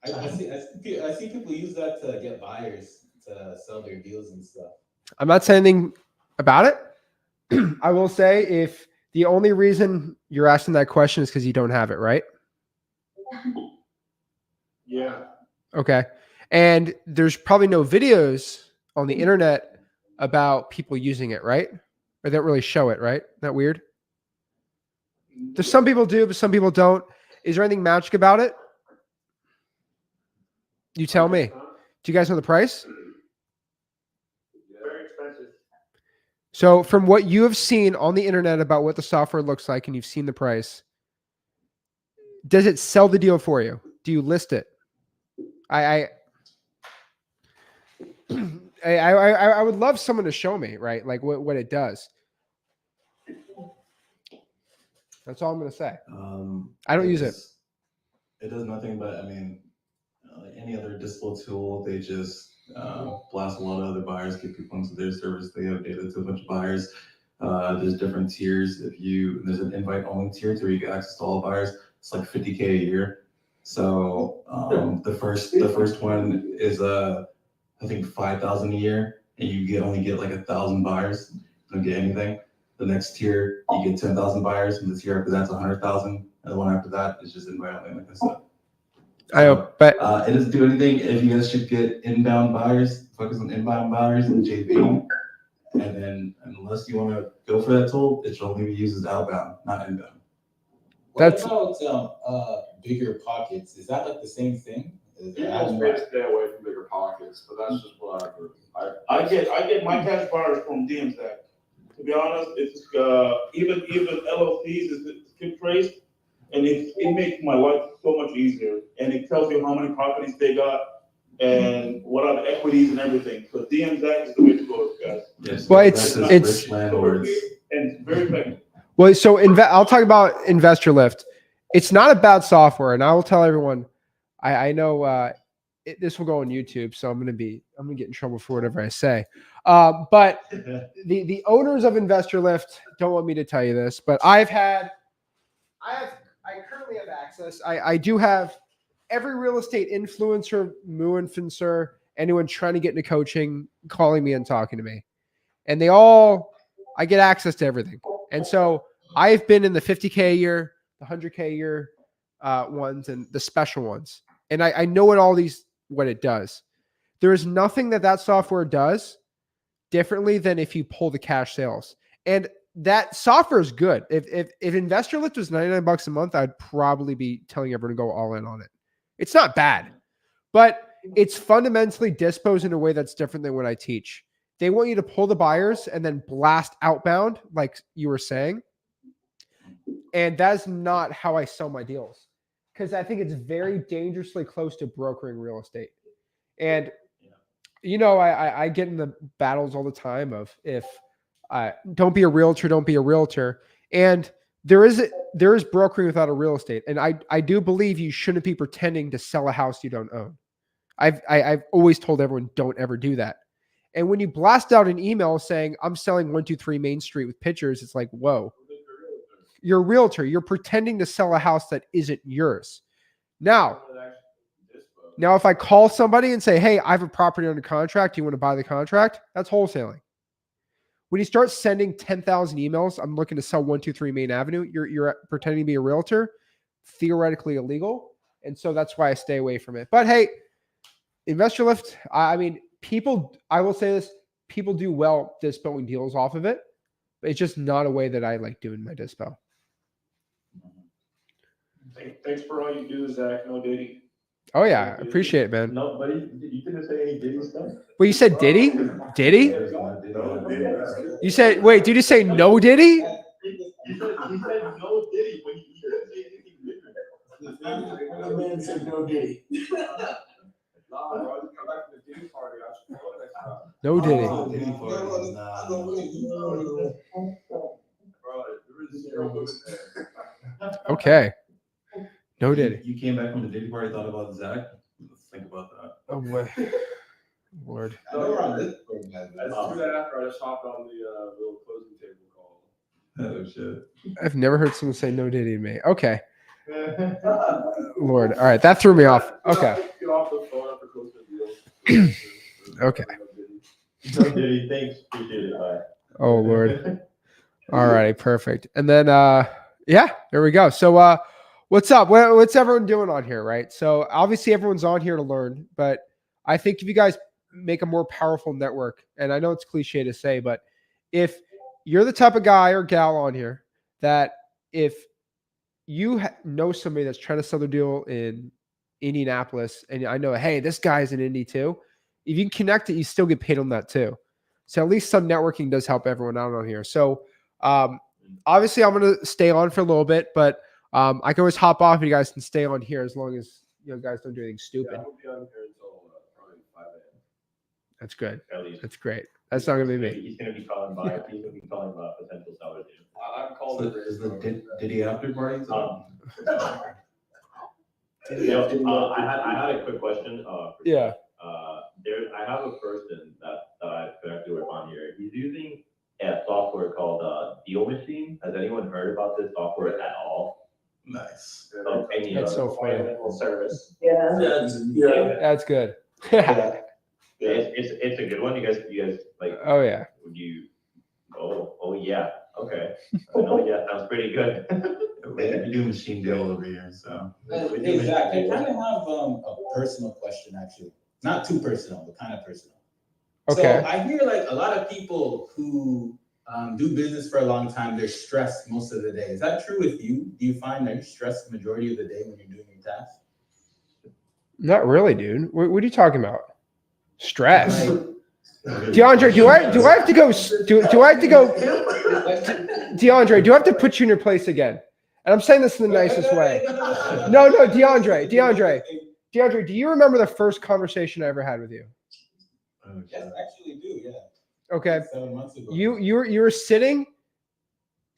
I see people use that to get buyers to sell their deals and stuff. I'm not saying anything about it. I will say if the only reason you're asking that question is because you don't have it, right? Yeah. Okay. And there's probably no videos on the internet about people using it, right? Or they don't really show it, right? Isn't that weird? There's some people do, but some people don't. Is there anything magic about it? You tell me. Do you guys know the price? Very expensive. So from what you have seen on the internet about what the software looks like and you've seen the price, does it sell the deal for you? Do you list it? I would love someone to show me, right? Like what it does. That's all I'm going to say. I don't use it. It does nothing but, I mean, like any other dispo tool, they just blast a lot of other buyers, get people into their service. They have data to a bunch of buyers. There's different tiers. There's an invite only tier to where you get access to all buyers. It's like $50K a year. So the first one is I think 5,000 a year, and you only get like 1,000 buyers. You don't get anything. The next tier, you get 10,000 buyers, and the tier after that's 100,000, and the one after that is just invite only, like I said. I hope, but it doesn't do anything. If you guys should get inbound buyers, focus on inbound buyers and JV, and then unless you want to go for that tool, it should only be used as outbound, not inbound. That's What about bigger pockets? Is that like the same thing? People may stay away from bigger pockets, but that's just what I've heard. I get my cash buyers from DMs. To be honest, it's even LLCs is skip traced, and it makes my life so much easier. And it tells you how many properties they got and what are the equities and everything. So DMs is the way to go, guys. Yes, Well, it's it's rich landlords. And it's very effective. well. So I'll talk about Investor Lift. It's not a bad software, and I will tell everyone. I know this will go on YouTube, so I'm gonna get in trouble for whatever I say. But the owners of Investor Lift don't want me to tell you this, but I currently have access. I do have every real estate influencer, influencer, anyone trying to get into coaching, calling me and talking to me, and I get access to everything. And so I've been in the 50K a year, the 100K a year ones, and the special ones. And I know what it does. There is nothing that software does differently than if you pull the cash sales. And that software is good. If Investor Lift was $99 a month, I'd probably be telling everyone to go all in on it. It's not bad, but it's fundamentally disposed in a way that's different than what I teach. They want you to pull the buyers and then blast outbound, like you were saying. And that's not how I sell my deals, because I think it's very dangerously close to brokering real estate. And, I get in the battles all the time of don't be a realtor, don't be a realtor. And there is brokering without a real estate. And I do believe you shouldn't be pretending to sell a house you don't own. I've always told everyone, don't ever do that. And when you blast out an email saying, I'm selling 123 Main Street with pictures, it's like, whoa. You're a realtor. You're pretending to sell a house that isn't yours. Now, if I call somebody and say, hey, I have a property under contract, do you want to buy the contract? That's wholesaling. When you start sending 10,000 emails, I'm looking to sell 123 Main Avenue, you're pretending to be a realtor, theoretically illegal. And so that's why I stay away from it. But hey, Investor Lift, I will say this, people do well dispoing deals off of it, but it's just not a way that I like doing my dispo. Thanks for all you do, Zach. No Diddy. Oh yeah, I appreciate it, man. No, but you didn't say any Diddy stuff. Well, you said Diddy? Diddy? You said, wait, did you say no Diddy? He said no Diddy when you didn't say anything different. The man said no Diddy. No Diddy. Okay. No Diddy. You came back from the Diddy party, thought about Zach? Let's think about that. Oh boy. Lord. I just threw that after I just hopped on the little closing table call. Oh shit. I've never heard someone say no Diddy to me. Okay. Lord. All right. That threw me off. Okay. Get off the phone after closing the deal. Okay. No Diddy, thanks. Appreciate it. Bye. Oh Lord. All righty. Perfect. And then, yeah, there we go. So, what's up? What's everyone doing on here? Right. So obviously everyone's on here to learn, but I think if you guys make a more powerful network, and I know it's cliche to say, but if you're the type of guy or gal on here that if you know somebody that's trying to sell their deal in Indianapolis, and I know, hey, this guy's in Indy too. If you can connect it, you still get paid on that too. So at least some networking does help everyone out on here. So obviously, I'm going to stay on for a little bit, but I can always hop off. And you guys can stay on here as long as you guys don't do anything stupid. Yeah, I will be on here until probably 5 a.m. That's good. At least. That's great. That's not going to be me. He's going to be calling by. He's going to be calling about potential sellers. I've called it. Is the Diddy after party? I had a quick question. Yeah. I have a person that I've connected with on here. He's using a software called Deal Machine. Has anyone heard about this software at all? Nice. That's so funny. Service. Yeah. That's good. It's a good one. You guys like? Oh yeah. Would you? Oh yeah. Okay. Oh yeah, sounds pretty good. We do machine deal over here, so. Hey, Zach, I kind of have a personal question, actually. Not too personal, but kind of personal. Okay. So I hear like a lot of people who do business for a long time, they're stressed most of the day. Is that true with you? Do you find that you're stressed the majority of the day when you're doing your tasks? Not really, dude. What are you talking about? Stress. Like, DeAndre, do I have to go? Do I have to go? DeAndre, do I have to put you in your place again? And I'm saying this in the nicest way. No, DeAndre, do you remember the first conversation I ever had with you? yes, actually do, yeah. Okay. 7 months ago. You were sitting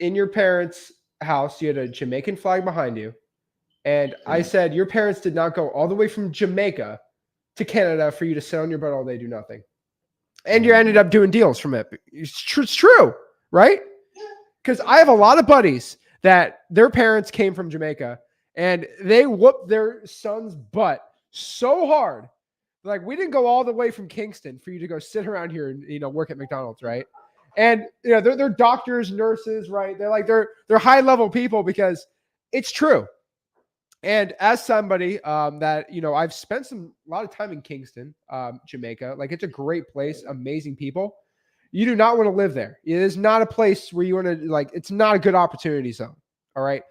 in your parents' house. You had a Jamaican flag behind you. And I said, your parents did not go all the way from Jamaica to Canada for you to sit on your butt all day, do nothing. And you ended up doing deals from it. It's true, right? Because I have a lot of buddies that their parents came from Jamaica and they whooped their son's butt so hard. Like, we didn't go all the way from Kingston for you to go sit around here and, work at McDonald's, right? And, they're doctors, nurses, right? They're high level people because it's true. And as somebody that, I've spent a lot of time in Kingston, Jamaica, like, it's a great place, amazing people. You do not want to live there. It is not a place where you want to, it's not a good opportunity zone. All right.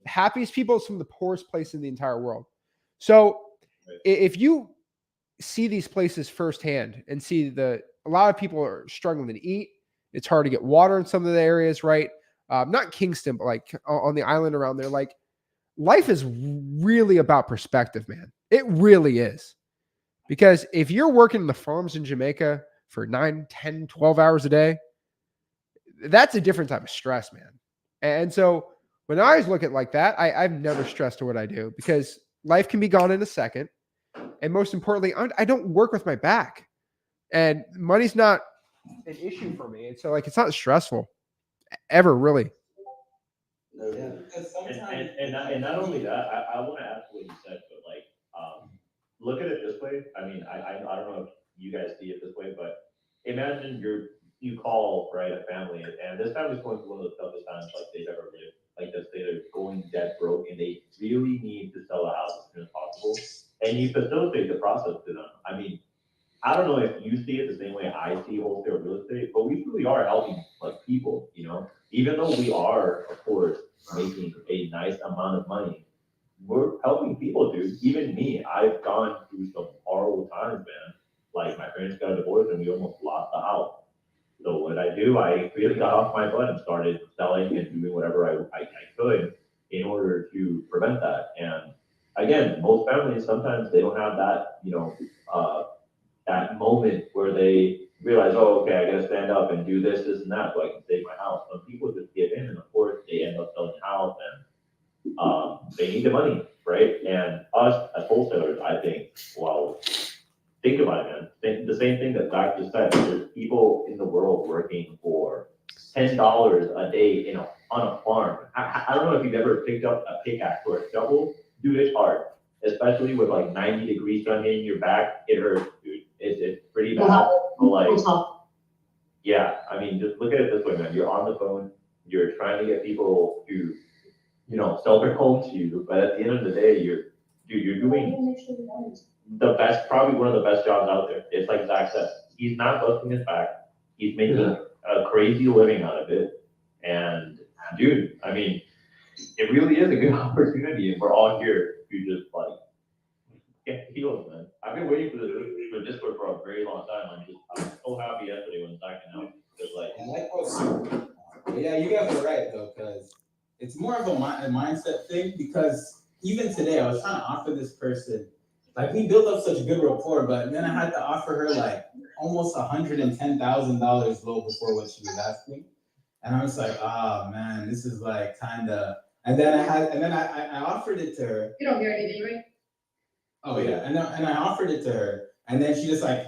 Happiest people is some of the poorest place in the entire world. So if you see these places firsthand and see a lot of people are struggling to eat, it's hard to get water in some of the areas, right? Not Kingston, but like on the island around there, like, life is really about perspective, man. It really is. Because if you're working in the farms in Jamaica for 9, 10, 12 hours a day, that's a different type of stress, man. And so when I always look at it like that, I've never stressed to what I do because life can be gone in a second. And most importantly, I don't work with my back. And money's not an issue for me. And so, it's not stressful ever, really. Yeah, because sometimes And not only that, I want to add to what you said, but look at it this way. I mean, I don't know if you guys see it this way, but imagine you call, right, a family, and this family's going through one of the toughest times they've ever lived. Like, they're going dead broke, and they really need to sell a house as soon as possible. And you facilitate the process to them. I mean, I don't know if you see it the same way I see wholesale real estate, but we really are helping people, even though we are, of course, making a nice amount of money, we're helping people, dude. Even me, I've gone through some horrible times, man. Like, my parents got a divorce and we almost lost the house. So what I do, I really got off my butt and started selling and doing whatever I could in order to prevent that. And again, most families, sometimes they don't have that, that moment where they realize, oh, okay, I gotta stand up and do this, and that, so I can save my house. Some people just give in, and of course, they end up selling the house, and they need the money, right? And us as wholesalers, I think, well, think about it, man. Think the same thing that Zach just said. There's people in the world working for $10 a day on a farm. I don't know if you've ever picked up a pickaxe or a shovel. Dude, it's hard, especially with 90-degree sun hitting your back. It hurts, dude. It's pretty bad. But yeah, I mean, just look at it this way, man. You're on the phone. You're trying to get people to, sell their homes to you. But at the end of the day, you're doing the best, probably one of the best jobs out there. It's like Zach said. He's not busting his back. He's making a crazy living out of it. And dude, I mean, it really is a good opportunity, and we're all here to just like get healed, man. I've been waiting for this Discord for a very long time. I'm so happy yesterday when Zach announced it. Because like, I like also, but yeah, you guys are right though, because it's more of a mindset thing. Because even today, I was trying to offer this person, like we built up such good rapport, but then I had to offer her like almost $110,000 low before what she was asking, and I was like, oh man, this is like kind of. And then I offered it to her. You don't hear anything, right? Oh yeah, and I offered it to her, and then she just like,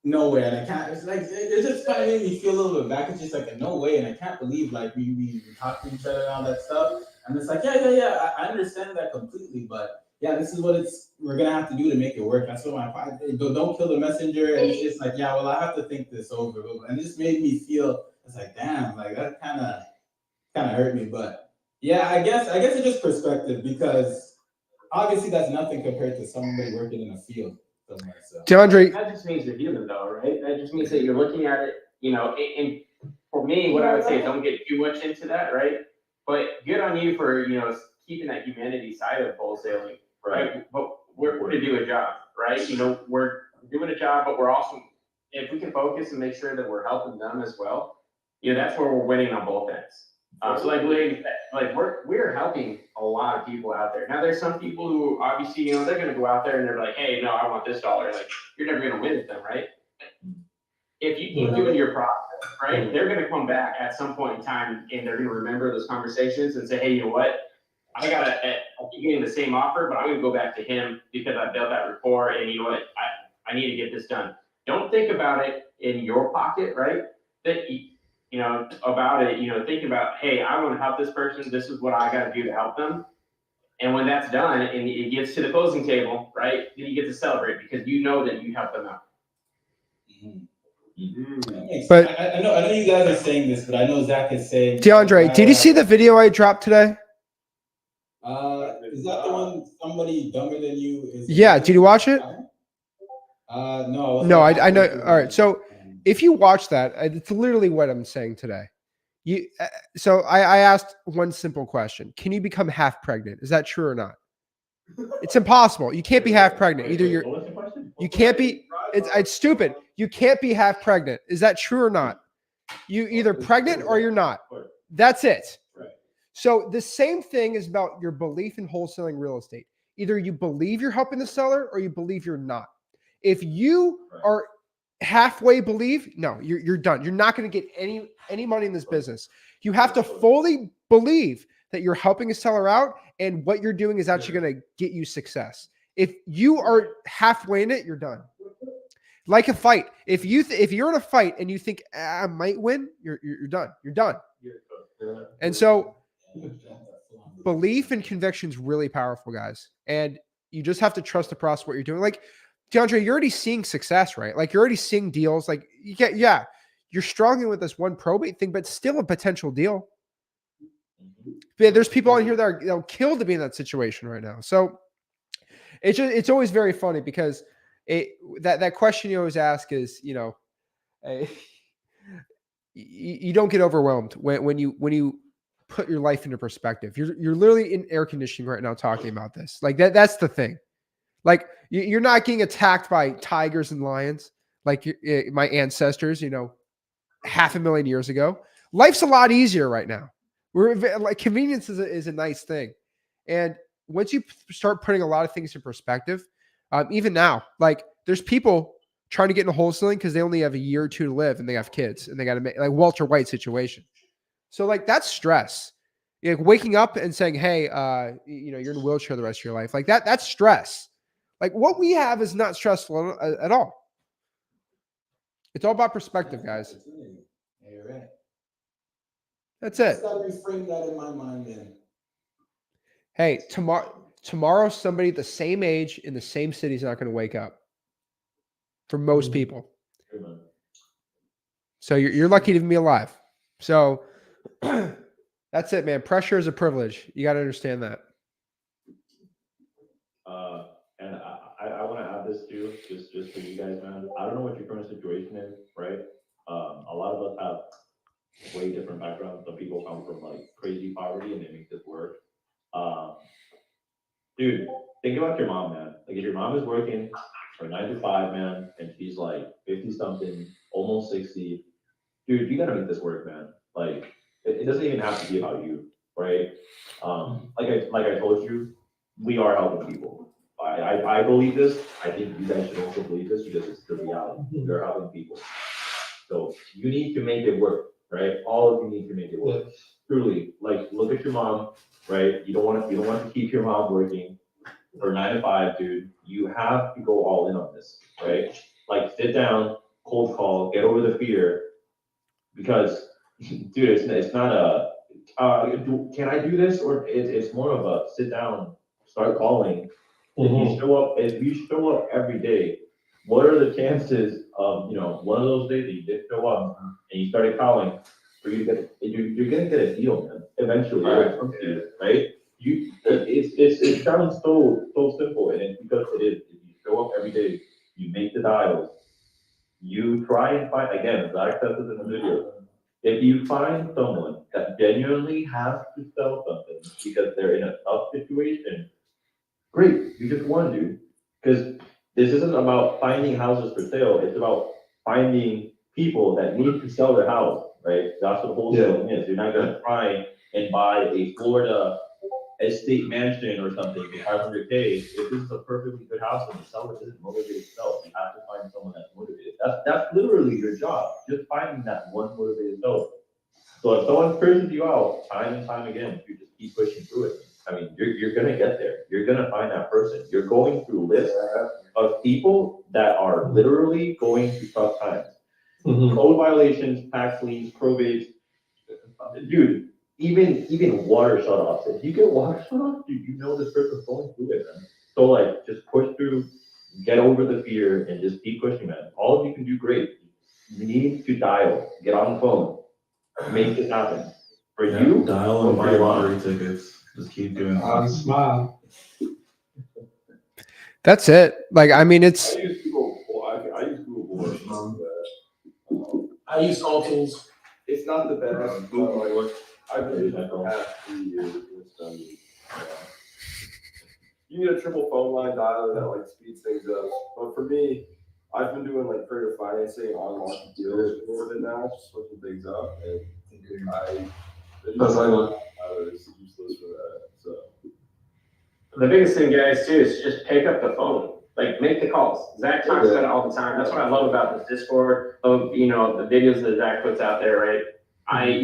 no way, and I can't. It's like it just kind of made me feel a little bit back. It's just like a no way, and I can't believe like we talk to each other and all that stuff. And it's like yeah, I understand that completely, but yeah, this is what we're gonna have to do to make it work. That's what don't kill the messenger. And it's just like yeah, well I have to think this over, and it just made me feel. It's like damn, like that kind of hurt me, but yeah, I guess it's just perspective because. Obviously, that's nothing compared to somebody working in a field somewhere. So. DeAndre, That just means you're human, though, right? That just means that you're looking at it. You know, and for me, what I would say is don't get too much into that, right? But good on you for keeping that humanity side of wholesaling, right? But we're to do a job, right? You know, we're doing a job, but we're also if we can focus and make sure that we're helping them as well, that's where we're winning on both ends. So we're helping a lot of people out there. Now there's some people who obviously, they're gonna go out there and they're like, hey, no, I want this dollar. Like you're never gonna win with them, right? If you keep doing your process, right, they're gonna come back at some point in time and they're gonna remember those conversations and say, hey, you know what? I keep getting the same offer, but I'm gonna go back to him because I built that rapport and you know what? I need to get this done. Don't think about it in your pocket, right? About it, thinking about, hey, I want to help this person. This is what I got to do to help them. And when that's done and it gets to the closing table, right, then you get to celebrate because you know that you helped them out. But I know you guys are saying this, but I know Zach is saying. DeAndre, did you see the video I dropped today? Is that the one somebody dumber than you is? Yeah, did you watch it? No. No, I know. All right, so if you watch that, it's literally what I'm saying today. So I asked one simple question: can you become half pregnant? Is that true or not? It's impossible. You can't be half pregnant. Either you can't be. It's stupid. You can't be half pregnant. Is that true or not? You either pregnant or you're not. That's it. So the same thing is about your belief in wholesaling real estate. Either you believe you're helping the seller or you believe you're not. If you are halfway believe, no, you're done. You're not going to get any money in this business. You have to fully believe that you're helping a seller out and what you're doing is actually going to get you success. If you are halfway in it, you're done. Like a fight. If you're in a fight and you think I might win, you're done. You're done. And so belief and conviction is really powerful, guys. And you just have to trust the process, what you're doing. Like DeAndre, you're already seeing success, right? Like you're already seeing deals. Like you're struggling with this one probate thing, but still a potential deal. But there's people on here that are killed to be in that situation right now. So it's always very funny because that question you always ask is, you don't get overwhelmed when you put your life into perspective. You're literally in air conditioning right now talking about this. Like that's the thing. Like you're not getting attacked by tigers and lions like my ancestors, 500,000 years ago. Life's a lot easier right now. Convenience is a nice thing. And once you start putting a lot of things in perspective, even now, like there's people trying to get into wholesaling because they only have a year or two to live and they have kids and they got to make like Walter White situation. So like that's stress. Like waking up and saying, hey, you're in a wheelchair the rest of your life. Like that's stress. Like what we have is not stressful at all. It's all about perspective, guys. Yeah, you're right. That's it. Just gotta reframe that in my mind then. Hey, tomorrow somebody the same age in the same city is not going to wake up. For most people. So you're lucky to be alive. So that's it, man. Pressure is a privilege. You got to understand that. And I want to add this too, just for you guys, man. I don't know what your current situation is, right? A lot of us have way different backgrounds. Some people come from like crazy poverty and they make this work. Dude, think about your mom, man. Like if your mom is working for 9 to 5, man, and she's like 50 something, almost 60, dude, you gotta make this work, man. Like it doesn't even have to be about you, right? Like I told you, we are helping people. I believe this. I think you guys should also believe this because it's the reality. We are helping people. So you need to make it work, right? All of you need to make it work. Truly, like look at your mom, right? You don't want to keep your mom working for 9 to 5, dude. You have to go all in on this, right? Like sit down, cold call, get over the fear, because, dude, it's not a can I do this, or it's more of a sit down, start calling. If you show up every day, what are the chances of one of those days that you did show up and you started calling for you to get you're gonna get a deal, man. Eventually, it'll come to you, right? It sounds so simple, and it's because it is. If you show up every day, you make the dials, you try and find, again, Zach said this in the video. If you find someone that genuinely has to sell something because they're in a tough situation, great, you just won, dude. Because this isn't about finding houses for sale, it's about finding people that need to sell their house, right? That's what wholesaling is. You're not gonna try and buy a Florida estate mansion or something for 500K. If this is a perfectly good house and the seller isn't motivated to sell, you have to find someone that's motivated. That's literally your job, just finding that one motivated seller. So if someone curses you out time and time again, you just keep pushing through it. I mean, you're gonna get there. You're gonna find that person. You're going through lists of people that are literally going through tough times. Code violations, tax liens, probate. Dude, even water shut-offs. If you get water shut-offs, dude, you know this person's going through it, man. So like, just push through, get over the fear, and just keep pushing, man. All of you can do great. You need to dial, get on the phone, make it happen. For you, dial and buy lottery tickets. Just keep doing that. Smile. That's it. Like, I mean, it's I use Google. I use Google Voice. I use all tools. It's not the best. But like, I've been using it for the past 3 years. You need a triple phone line dialer that like speeds things up. But for me, I've been doing like creative financing on market deals a little bit now, just switching things up, and dialer is useless for that. So The biggest thing, guys, too, is just pick up the phone. Like, make the calls. Zach talks about it all the time. That's what I love about this Discord, of, the videos that Zach puts out there, right? I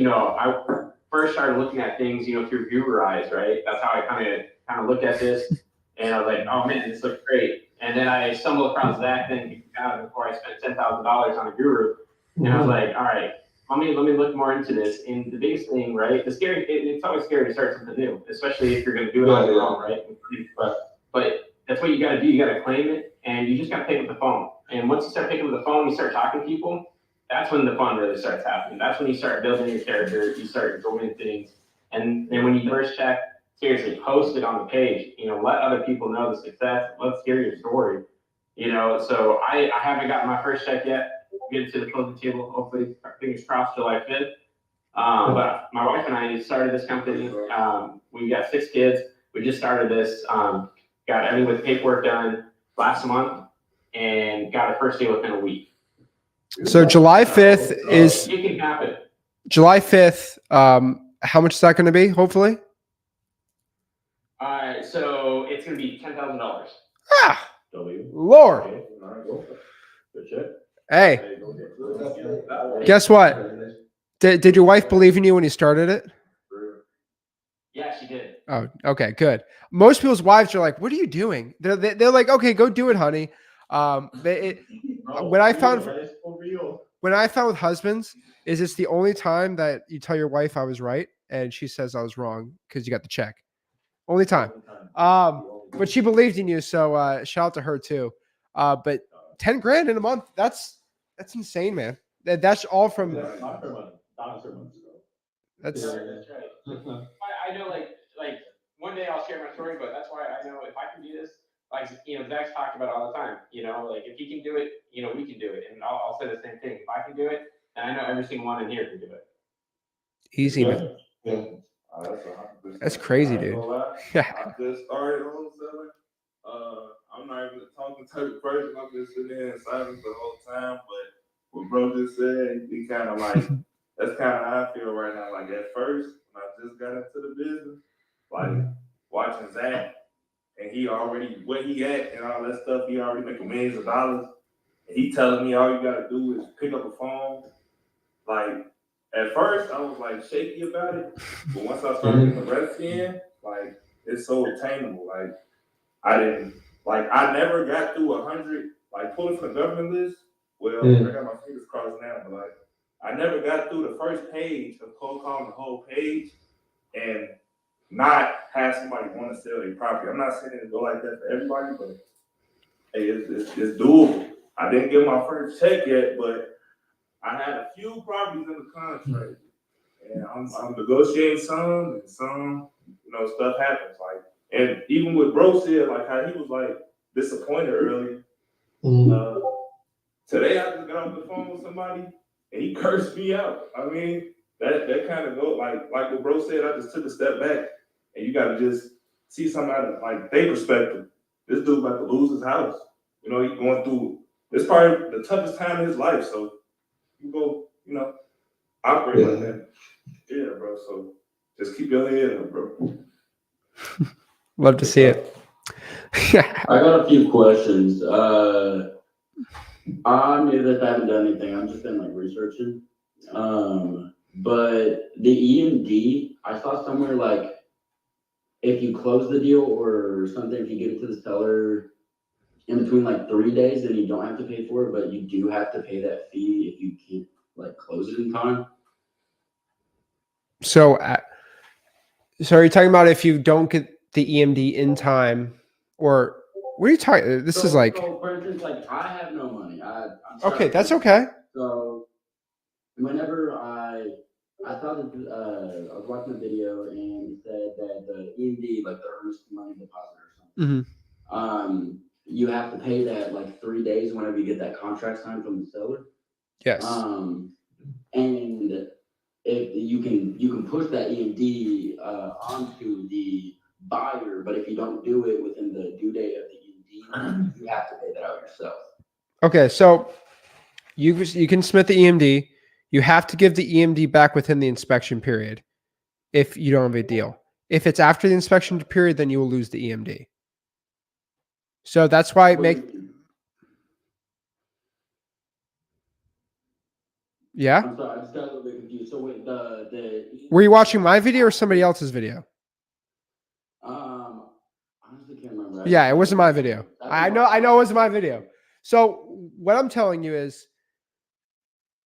first started looking at things, through viewer eyes, right? That's how I kind of look at this. And I was like, oh man, this looks great. And then I stumbled across Zach thing before I spent $10,000 on a guru. And I was like, all right, let me look more into this. And the biggest thing, right? It's always scary to start something new, especially if you're going to do it on your own, right? But that's what you got to do. You got to claim it, and you just got to pick up the phone. And once you start picking up the phone, you start talking to people. That's when the fun really starts happening. That's when you start building your character. You start enjoying things. And then when you first check, seriously, post it on the page. Let other people know the success. Let's hear your story. So I haven't gotten my first check yet. Get to the closing table, hopefully, fingers crossed, July 5th. But my wife and I started this company. We got 6 kids. We just started this. Got everything with paperwork done last month, and got our first deal within a week. so July 5th is It can happen. July 5th. How much is that going to be? Hopefully. So it's gonna be $10,000. Ah, W. Lord. Okay, all right, go. Good shit. Hey, guess what? Did your wife believe in you when you started it? Yeah, she did. Oh, okay, good. Most people's wives are like, "What are you doing?" They're like, "Okay, go do it, honey." When I found with husbands, is it's the only time that you tell your wife I was right and she says I was wrong because you got the check. Only time. But she believed in you, so shout out to her too. But 10 grand in a month, that's insane, man. That's all from that's I know, like one day I'll share my story, but that's why I know if I can do this, like Zach's talked about it all the time. Like if he can do it, we can do it. And I'll say the same thing. If I can do it, and I know every single one in here can do it. Easy, man. Yeah. That's 100%. That's crazy, I ain't dude. gonna lie. I just started wholesaling. I'm not even a talking type of person. I'm just sitting there in silence the whole time. But what bro just said, he kind of like, that's kind of how I feel right now. Like at first, when I just got into the business, like watching Zach, and he already, where he at and all that stuff, he already making millions of dollars. And he telling me all you gotta do is pick up a phone. Like, at first, I was like shaky about it, but once I started getting the rest in, like, it's so attainable. Like, I never got through 100, like, pulling from the government list. Well, I got my fingers crossed now, but like, I never got through the first page of cold calling the whole page and not have somebody want to sell their property. I'm not saying it go like that for everybody, but hey, it's doable. I didn't get my first check yet, but I had a few properties in the contract, and I'm negotiating some, and some, stuff happens. Like, and even with bro said, like how he was like disappointed early. Today I just got off the phone with somebody, and he cursed me out. I mean, that kind of go like what bro said. I just took a step back, and you got to just see somebody like their perspective. This dude about to lose his house. He's going through. It's probably the toughest time in his life. So you go, operate like that. Yeah, bro. So just keep your head up, bro. Love to see it. I got a few questions. I'm new to this. I haven't done anything. I've just been like researching. But the EMD, I saw somewhere like if you close the deal or something, if you give it to the seller in between like 3 days, then you don't have to pay for it, but you do have to pay that fee if you can't like close it in time. So are you talking about if you don't get the EMD in time, or what are you talking? This is like. So for instance, like I have no money. I'm Okay, that's okay. So whenever I saw this, I was watching a video and it said that the EMD, like the earnest money deposit or something, you have to pay that like 3 days whenever you get that contract signed from the seller. Yes. And if you can push that EMD onto the buyer, but if you don't do it within the due date of the EMD, you have to pay that out yourself. Okay, so you can submit the EMD. You have to give the EMD back within the inspection period if you don't have a deal. If it's after the inspection period, then you will lose the EMD. So that's why Yeah? I'm sorry, I just got a little bit confused. So wait, Were you watching my video or somebody else's video? Honestly can't remember. Yeah, it wasn't my video. I know it wasn't my video. So what I'm telling you is,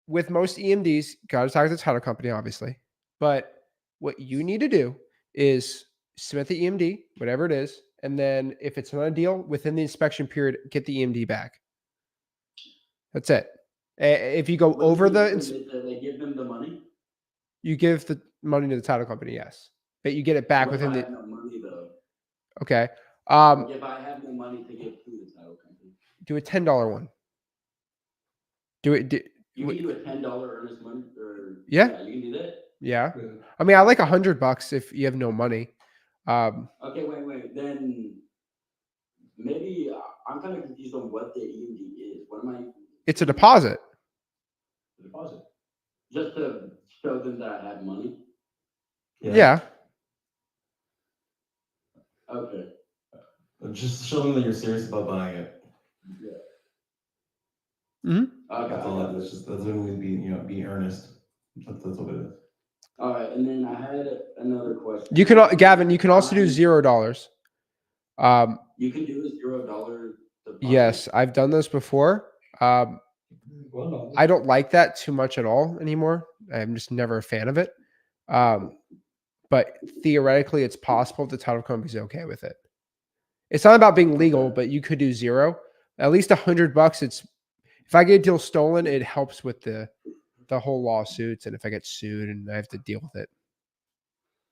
with most EMDs, got to talk to the title company, obviously. But what you need to do is submit the EMD, whatever it is, and then if it's not a deal within the inspection period, get the EMD back. That's it. If you go over they give them the money. You give the money to the title company, yes, but you get it back within the. No money though. Okay. If I have no money to give to the title company, do a $10 one. Do it. You can do a $10 earnest money, or yeah, you can do that. Yeah, I mean, I like $100 if you have no money. Okay, wait. Then maybe I'm kind of confused on what the EMD is. What am I? It's a deposit. A deposit. Just to show them that I have money. Yeah. Okay. Just show them that you're serious about buying it. Yeah. Mm-hmm. That's all it is. That's literally be earnest. That's what it is. All right, and then I had another question. You can, Gavin. You can also do $0. You can do a $0 deposit. Yes, I've done this before. I don't like that too much at all anymore. I'm just never a fan of it. But theoretically, it's possible if the title company's okay with it. It's not about being legal, but you could do $0. At least $100. If I get a deal stolen, it helps with the whole lawsuits, and if I get sued and I have to deal with it.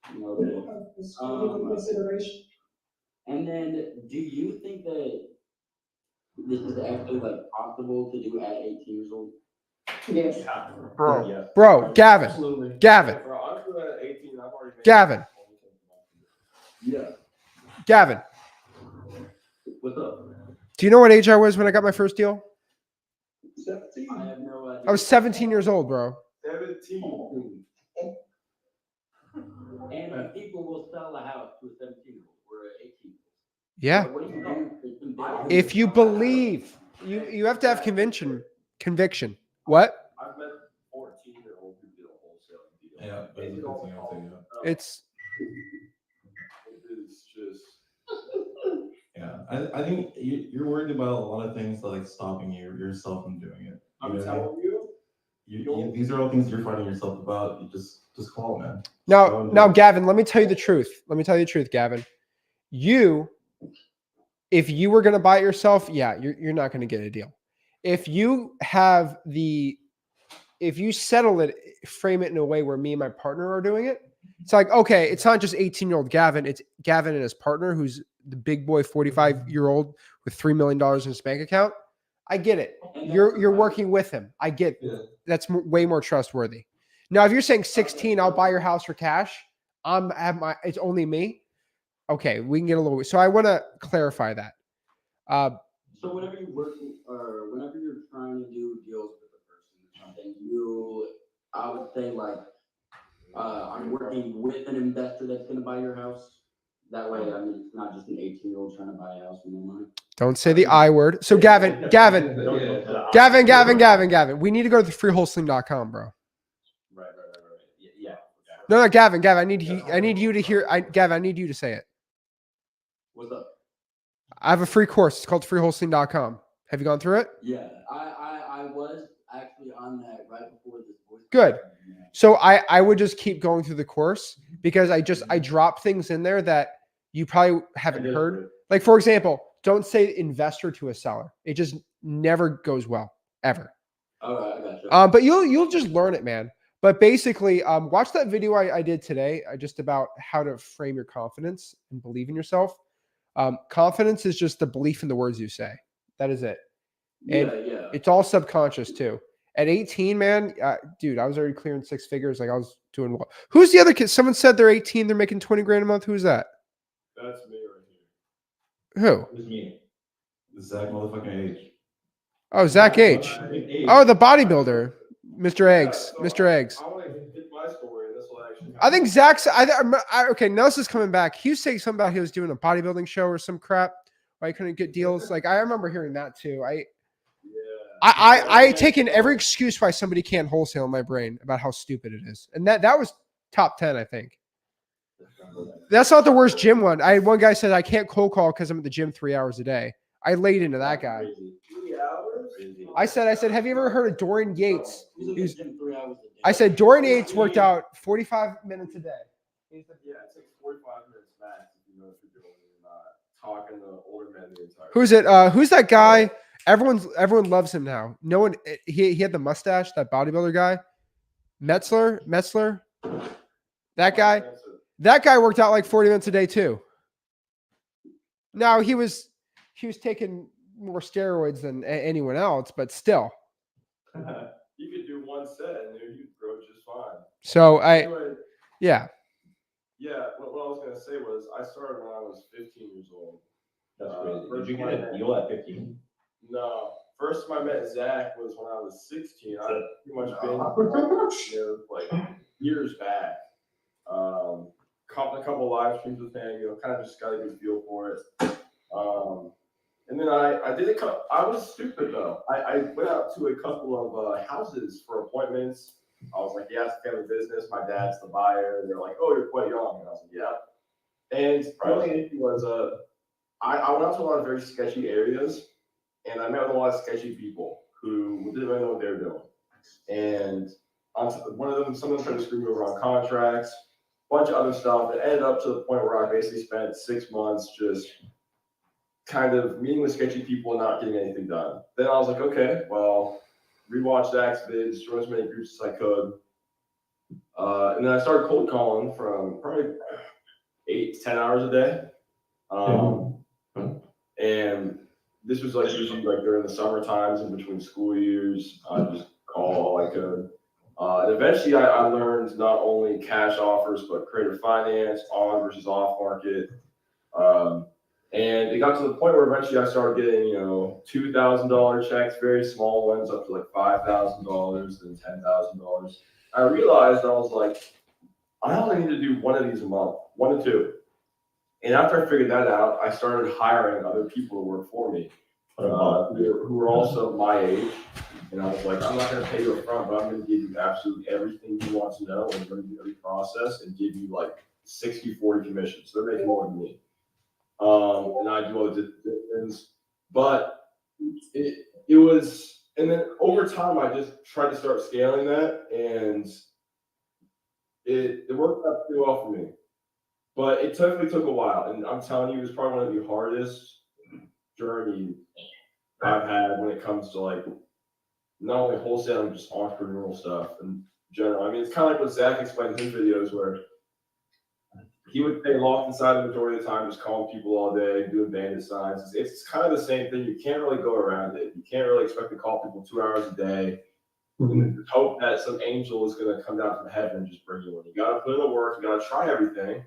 Okay. And then, do you think that this is actually like possible to do at 18 years old? Yes. Bro, Gavin. Absolutely. Gavin. For our Gavin. Yeah. Gavin, What's up? do you know what age I was when I got my first deal? 17. I have no idea. I was 17 years old, bro. 17. And people will sell a house to a 17-year-old or an 18-year-old. Yeah. What do you do? If you believe, you have to have conviction. What? I've met 14-year-olds who did a wholesaling deal. Yeah, but it's a 15-year-old thing, It's It is just. yeah. I think you're worried about a lot of things like stopping yourself from doing it. I'm know what I mean? telling you. These are all things you're fighting yourself about. You just call, man. now, Gavin, let me tell you the truth. Gavin. If you were going to buy it yourself, yeah, you're not going to get a deal. If you settle it, frame it in a way where me and my partner are doing it, it's like, okay, it's not just 18-year-old Gavin, it's Gavin and his partner, who's the big boy 45-year-old with $3 million in his bank account. I get it. You're working with him. I get it. That's way more trustworthy. Now, if you're saying 16, I'll buy your house for cash. It's only me. Okay, we can get a little. So I want to clarify that. So whenever you work or whenever you're trying to do deals with a person or something, I would say like, I'm working with an investor that's going to buy your house. That way, I mean, it's not just an 18-year-old trying to buy a house with no money. Don't say the I word. So Gavin, we need to go to the freewholesaling.com, bro. Right. Yeah. No, Gavin, I need you to hear. Gavin, I need you to say it. What's up? I have a free course. It's called freewholesaling.com. Have you gone through it? Yeah, I was actually on that right before this voice. Good. So I would just keep going through the course because I drop things in there that you probably haven't heard. Like, for example, don't say investor to a seller. It just never goes well, ever. All right, I got you. But you'll just learn it, man. But basically, watch that video I did today, just about how to frame your confidence and believe in yourself. Confidence is just the belief in the words you say. That is it. And it's all subconscious too. At 18, man, dude, I was already clearing six figures. Like I was doing well. Who's the other kid? Someone said they're 18, they're making 20 grand a month. Who's that? That's me right here. Who? It was me. Zach motherfucking H. Oh, Zach H. Oh, the bodybuilder, Mr. Eggs. Mr. Eggs. I want to hit my story, and this will actually. I think Zach's. Okay, Nels is coming back. He was saying something about he was doing a bodybuilding show or some crap. Why he couldn't get deals. Like I remember hearing that too. I taken every excuse why somebody can't wholesale in my brain about how stupid it is, and that was top 10, I think. That's not the worst gym one. I had one guy said I can't cold call because I'm at the gym 3 hours a day. I laid into that guy. 3 hours? I said, have you ever heard of Dorian Yates? I said Dorian Yates worked out 45 minutes a day. Yeah, it takes 45 minutes max if you know what you're doing. You're not talking to older men the entire. Who's it? Who's that guy? Everyone loves him now. No one. He had the mustache. That bodybuilder guy, Metzler. That guy. That guy worked out like 40 minutes a day too. Now he was taking more steroids than anyone else, but still. You could do one set and then you'd grow just fine. So Anyway, yeah. Yeah, what I was gonna say was I started when I was 15 years old. That's crazy. Did you get a deal at 15? No. First time I met Zach was when I was 16. I've pretty much been like years back. A couple live streams with him, kind of just got a good feel for it. And then I did I was stupid though. I went out to a couple of houses for appointments. I was like, yeah, it's a family business. My dad's the buyer. And they're like, oh, you're quite young. And I was like, yeah. And the only issue was I went out to a lot of very sketchy areas, and I met with a lot of sketchy people who didn't really know what they were doing. And some of them tried to screw me over on contracts, a bunch of other stuff. It ended up to the point where I basically spent 6 months just kind of meeting with sketchy people and not getting anything done. Then I was like, okay, well, rewatch Zach's vids, join as many groups as I could. And then I started cold calling from probably 8 to 10 hours a day. And this was like usually like during the summer times in between school years. I just call all I could. And eventually I learned not only cash offers, but creative finance, on versus off market. And it got to the point where eventually I started getting, $2,000 checks, very small ones, up to like $5,000, then $10,000. I realized I was like, I only need to do one of these a month, 1 to 2. And after I figured that out, I started hiring other people to work for me, who were also my age. And I was like, I'm not going to pay you up front, but I'm going to give you absolutely everything you want to know and run you every process and give you like 60-40 commissions. So they're making more than me. And I do other things, but it was, and then over time, I just tried to start scaling that, and it worked out pretty well for me. But it definitely took a while, and I'm telling you, it was probably one of the hardest journeys I've had when it comes to like not only wholesaling, just entrepreneurial stuff in general. I mean, it's kind of like what Zach explained in his videos, where he would stay locked inside the majority of the time, just calling people all day, doing bandit signs. It's kind of the same thing. You can't really go around it. You can't really expect to call people 2 hours a day and hope that some angel is going to come down from heaven and just bring you in. You got to put in the work. You got to try everything.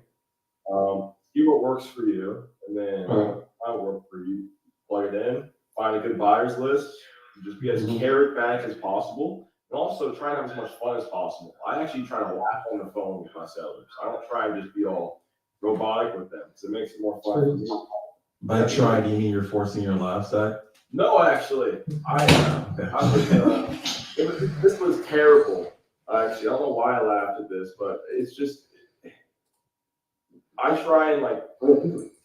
See what works for you, and then find what works for you. Plug it in. Find a good buyers list. Just be as carrot back as possible. And also try and have as much fun as possible. I actually try to laugh on the phone with my sellers. I don't try and just be all robotic with them, because it makes it more fun for me. By trying, you mean you're forcing your laugh, Zach? No, actually, this was terrible. Actually, I don't know why I laughed at this, but it's just, I try and like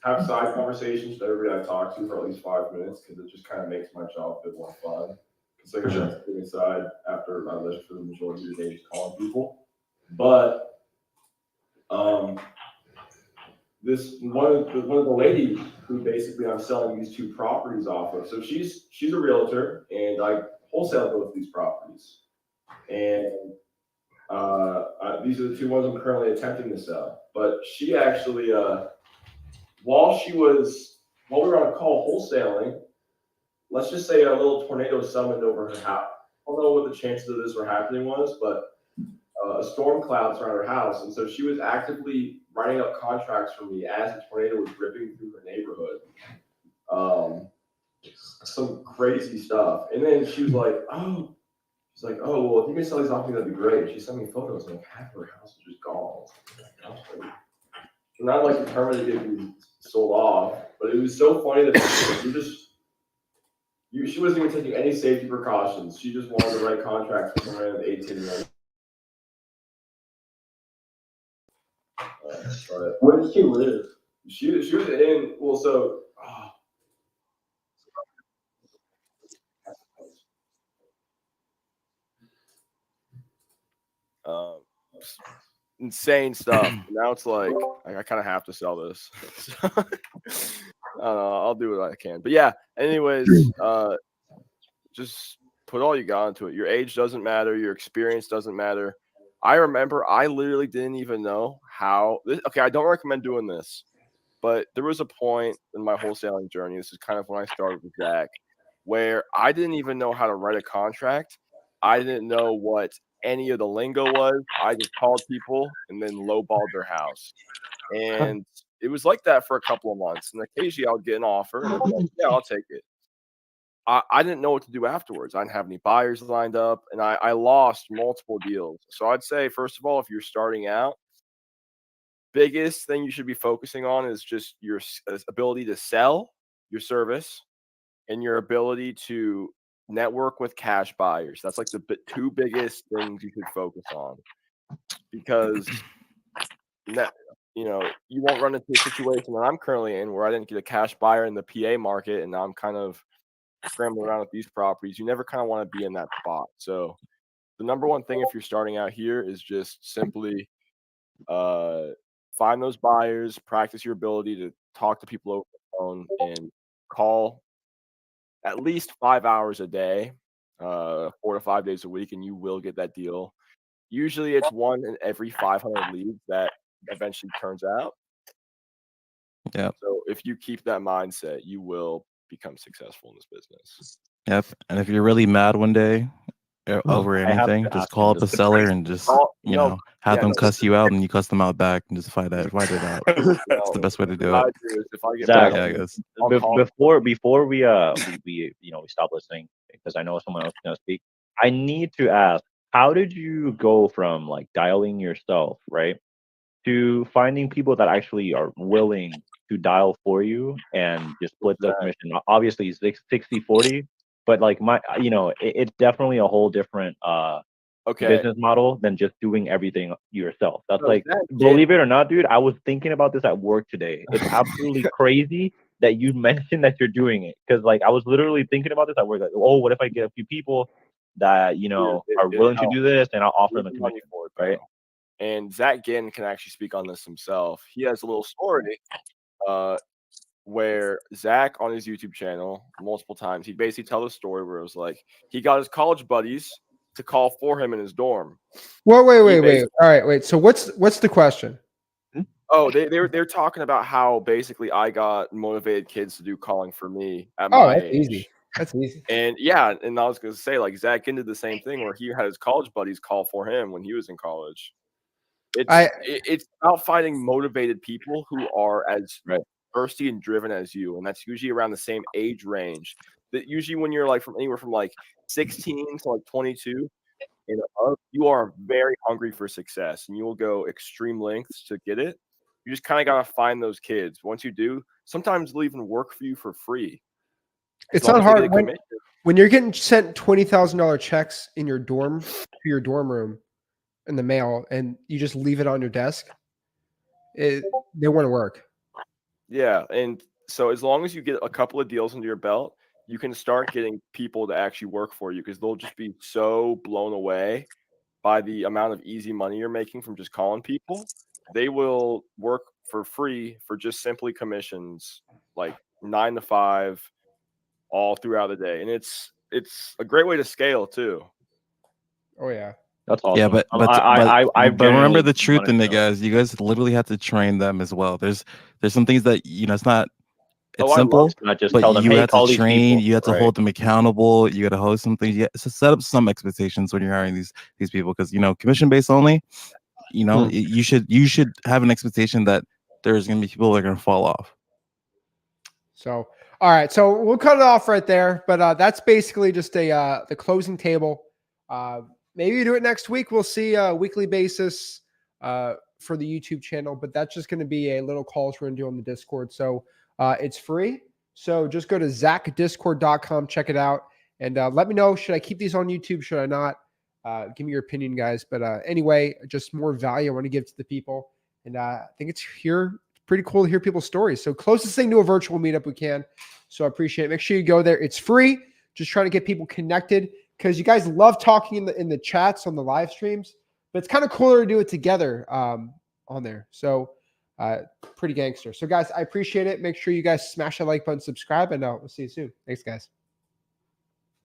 have side conversations with everybody I talk to for at least 5 minutes, because it just kind of makes my job a bit more fun. It's like I'm sitting inside after I lived for the majority of the day just calling people. But this one of the ladies who basically I'm selling these 2 properties off of. So she's a realtor, and I wholesale both these properties. And these are the 2 ones I'm currently attempting to sell. But she actually, while we were on a call wholesaling, let's just say a little tornado summoned over her house. I don't know what the chances of this were happening was, but a storm cloud surrounded her house. And so she was actively writing up contracts for me as the tornado was ripping through her neighborhood. Some crazy stuff. And then she was like, oh, well, if you can sell these off me, that'd be great. And she sent me photos, and like half her house was just gone. And I'm like determined to get these sold off, but it was so funny that she wasn't even taking any safety precautions. She just wanted to write contracts with a random 18-year-old. Where does she live? She was in, well, so insane stuff. Now it's like I kind of have to sell this. I don't know, I'll do what I can. But yeah, anyways, just put all you got into it. Your age doesn't matter. Your experience doesn't matter. I remember I literally didn't even know how. Okay, I don't recommend doing this, but there was a point in my wholesaling journey. This is kind of when I started with Zach, where I didn't even know how to write a contract. I didn't know what any of the lingo was. I just called people and then lowballed their house. And it was like that for a couple of months. And occasionally I'll get an offer and I'll be like, yeah, I'll take it. I didn't know what to do afterwards. I didn't have any buyers lined up, and I lost multiple deals. So I'd say, first of all, if you're starting out, biggest thing you should be focusing on is just your ability to sell your service and your ability to network with cash buyers. That's like the 2 biggest things you should focus on, because you won't run into a situation that I'm currently in where I didn't get a cash buyer in the PA market, and now I'm kind of scrambling around with these properties. You never kind of want to be in that spot. So the number one thing if you're starting out here is just simply find those buyers, practice your ability to talk to people over the phone, and call at least 5 hours a day, 4 to 5 days a week, and you will get that deal. Usually it's 1 in every 500 leads that eventually turns out. Yeah. So if you keep that mindset, you will become successful in this business. Yep. And if you're really mad one day over I have anything. to Just ask call him up a this. seller and just Oh, you no, know have yeah, them no, cuss you out, and you cuss them out back, and just fight it out. It's the best way to do what I it. do is if I get Zach, back, yeah, I guess. I'll call. Before we we stop listening because I know someone else is gonna speak. I need to ask, how did you go from like dialing yourself, right, to finding people that actually are willing to dial for you and just split the commission? Obviously, it's 60-40, but like it's definitely a whole different Okay. business model than just doing everything yourself. That's So like, Zach believe Ginn- it or not, dude, I was thinking about this at work today. It's absolutely crazy that you mentioned that you're doing it, because like I was literally thinking about this at work. Like, oh, what if I get a few people that are willing to do this, and I'll offer them a commission, right? And Zach Ginn can actually speak on this himself. He has a little story where Zach on his YouTube channel multiple times, he basically tell the story where it was like he got his college buddies to call for him in his dorm. Well, wait. All right, wait. So what's the question? Oh, they're talking about how basically I got motivated kids to do calling for me at Oh, my that's age. easy. That's easy. And yeah, and I was gonna say like Zach Ginn did the same thing where he had his college buddies call for him when he was in college. It's about finding motivated people who are as thirsty and driven as you, and that's usually around the same age range. That usually when you're like from anywhere from like 16 to like 22 and up, you are very hungry for success, and you will go extreme lengths to get it. You just kind of gotta find those kids. Once you do, sometimes they'll even work for you for free. It's As long not as they get hard a when, commission. when you're getting sent $20,000 checks in your dorm to your dorm room in the mail, and you just leave it on your desk. They want to work. Yeah, and so as long as you get a couple of deals under your belt, you can start getting people to actually work for you because they'll just be so blown away by the amount of easy money you're making from just calling people. They will work for free for just simply commissions, like 9 to 5, all throughout the day, and it's a great way to scale too. Oh yeah. That's awesome. Yeah, but remember the truth in it, guys. You guys literally have to train them as well. There's some things that it's not. It's simple, not just but tell them, you hey, have to call these train. people. You have to hold them accountable. You got to host some things. You have to set up some expectations when you're hiring these people, because commission based only. You should have an expectation that there's going to be people that are going to fall off. So, all right. So we'll cut it off right there. But that's basically just the closing table. Maybe do it next week. We'll see weekly basis for the YouTube channel. But that's just going to be a little calls we're going to do on the Discord. So it's free. So just go to zachdiscord.com, check it out, and let me know. Should I keep these on YouTube? Should I not? Give me your opinion, guys. But anyway, just more value I want to give to the people. And I think it's pretty cool to hear people's stories. So closest thing to a virtual meetup we can. So I appreciate it. Make sure you go there. It's free. Just trying to get people connected because you guys love talking in the chats on the live streams, but it's kind of cooler to do it together on there. So pretty gangster. So guys, I appreciate it. Make sure you guys smash that like button, subscribe, and we'll see you soon. Thanks, guys.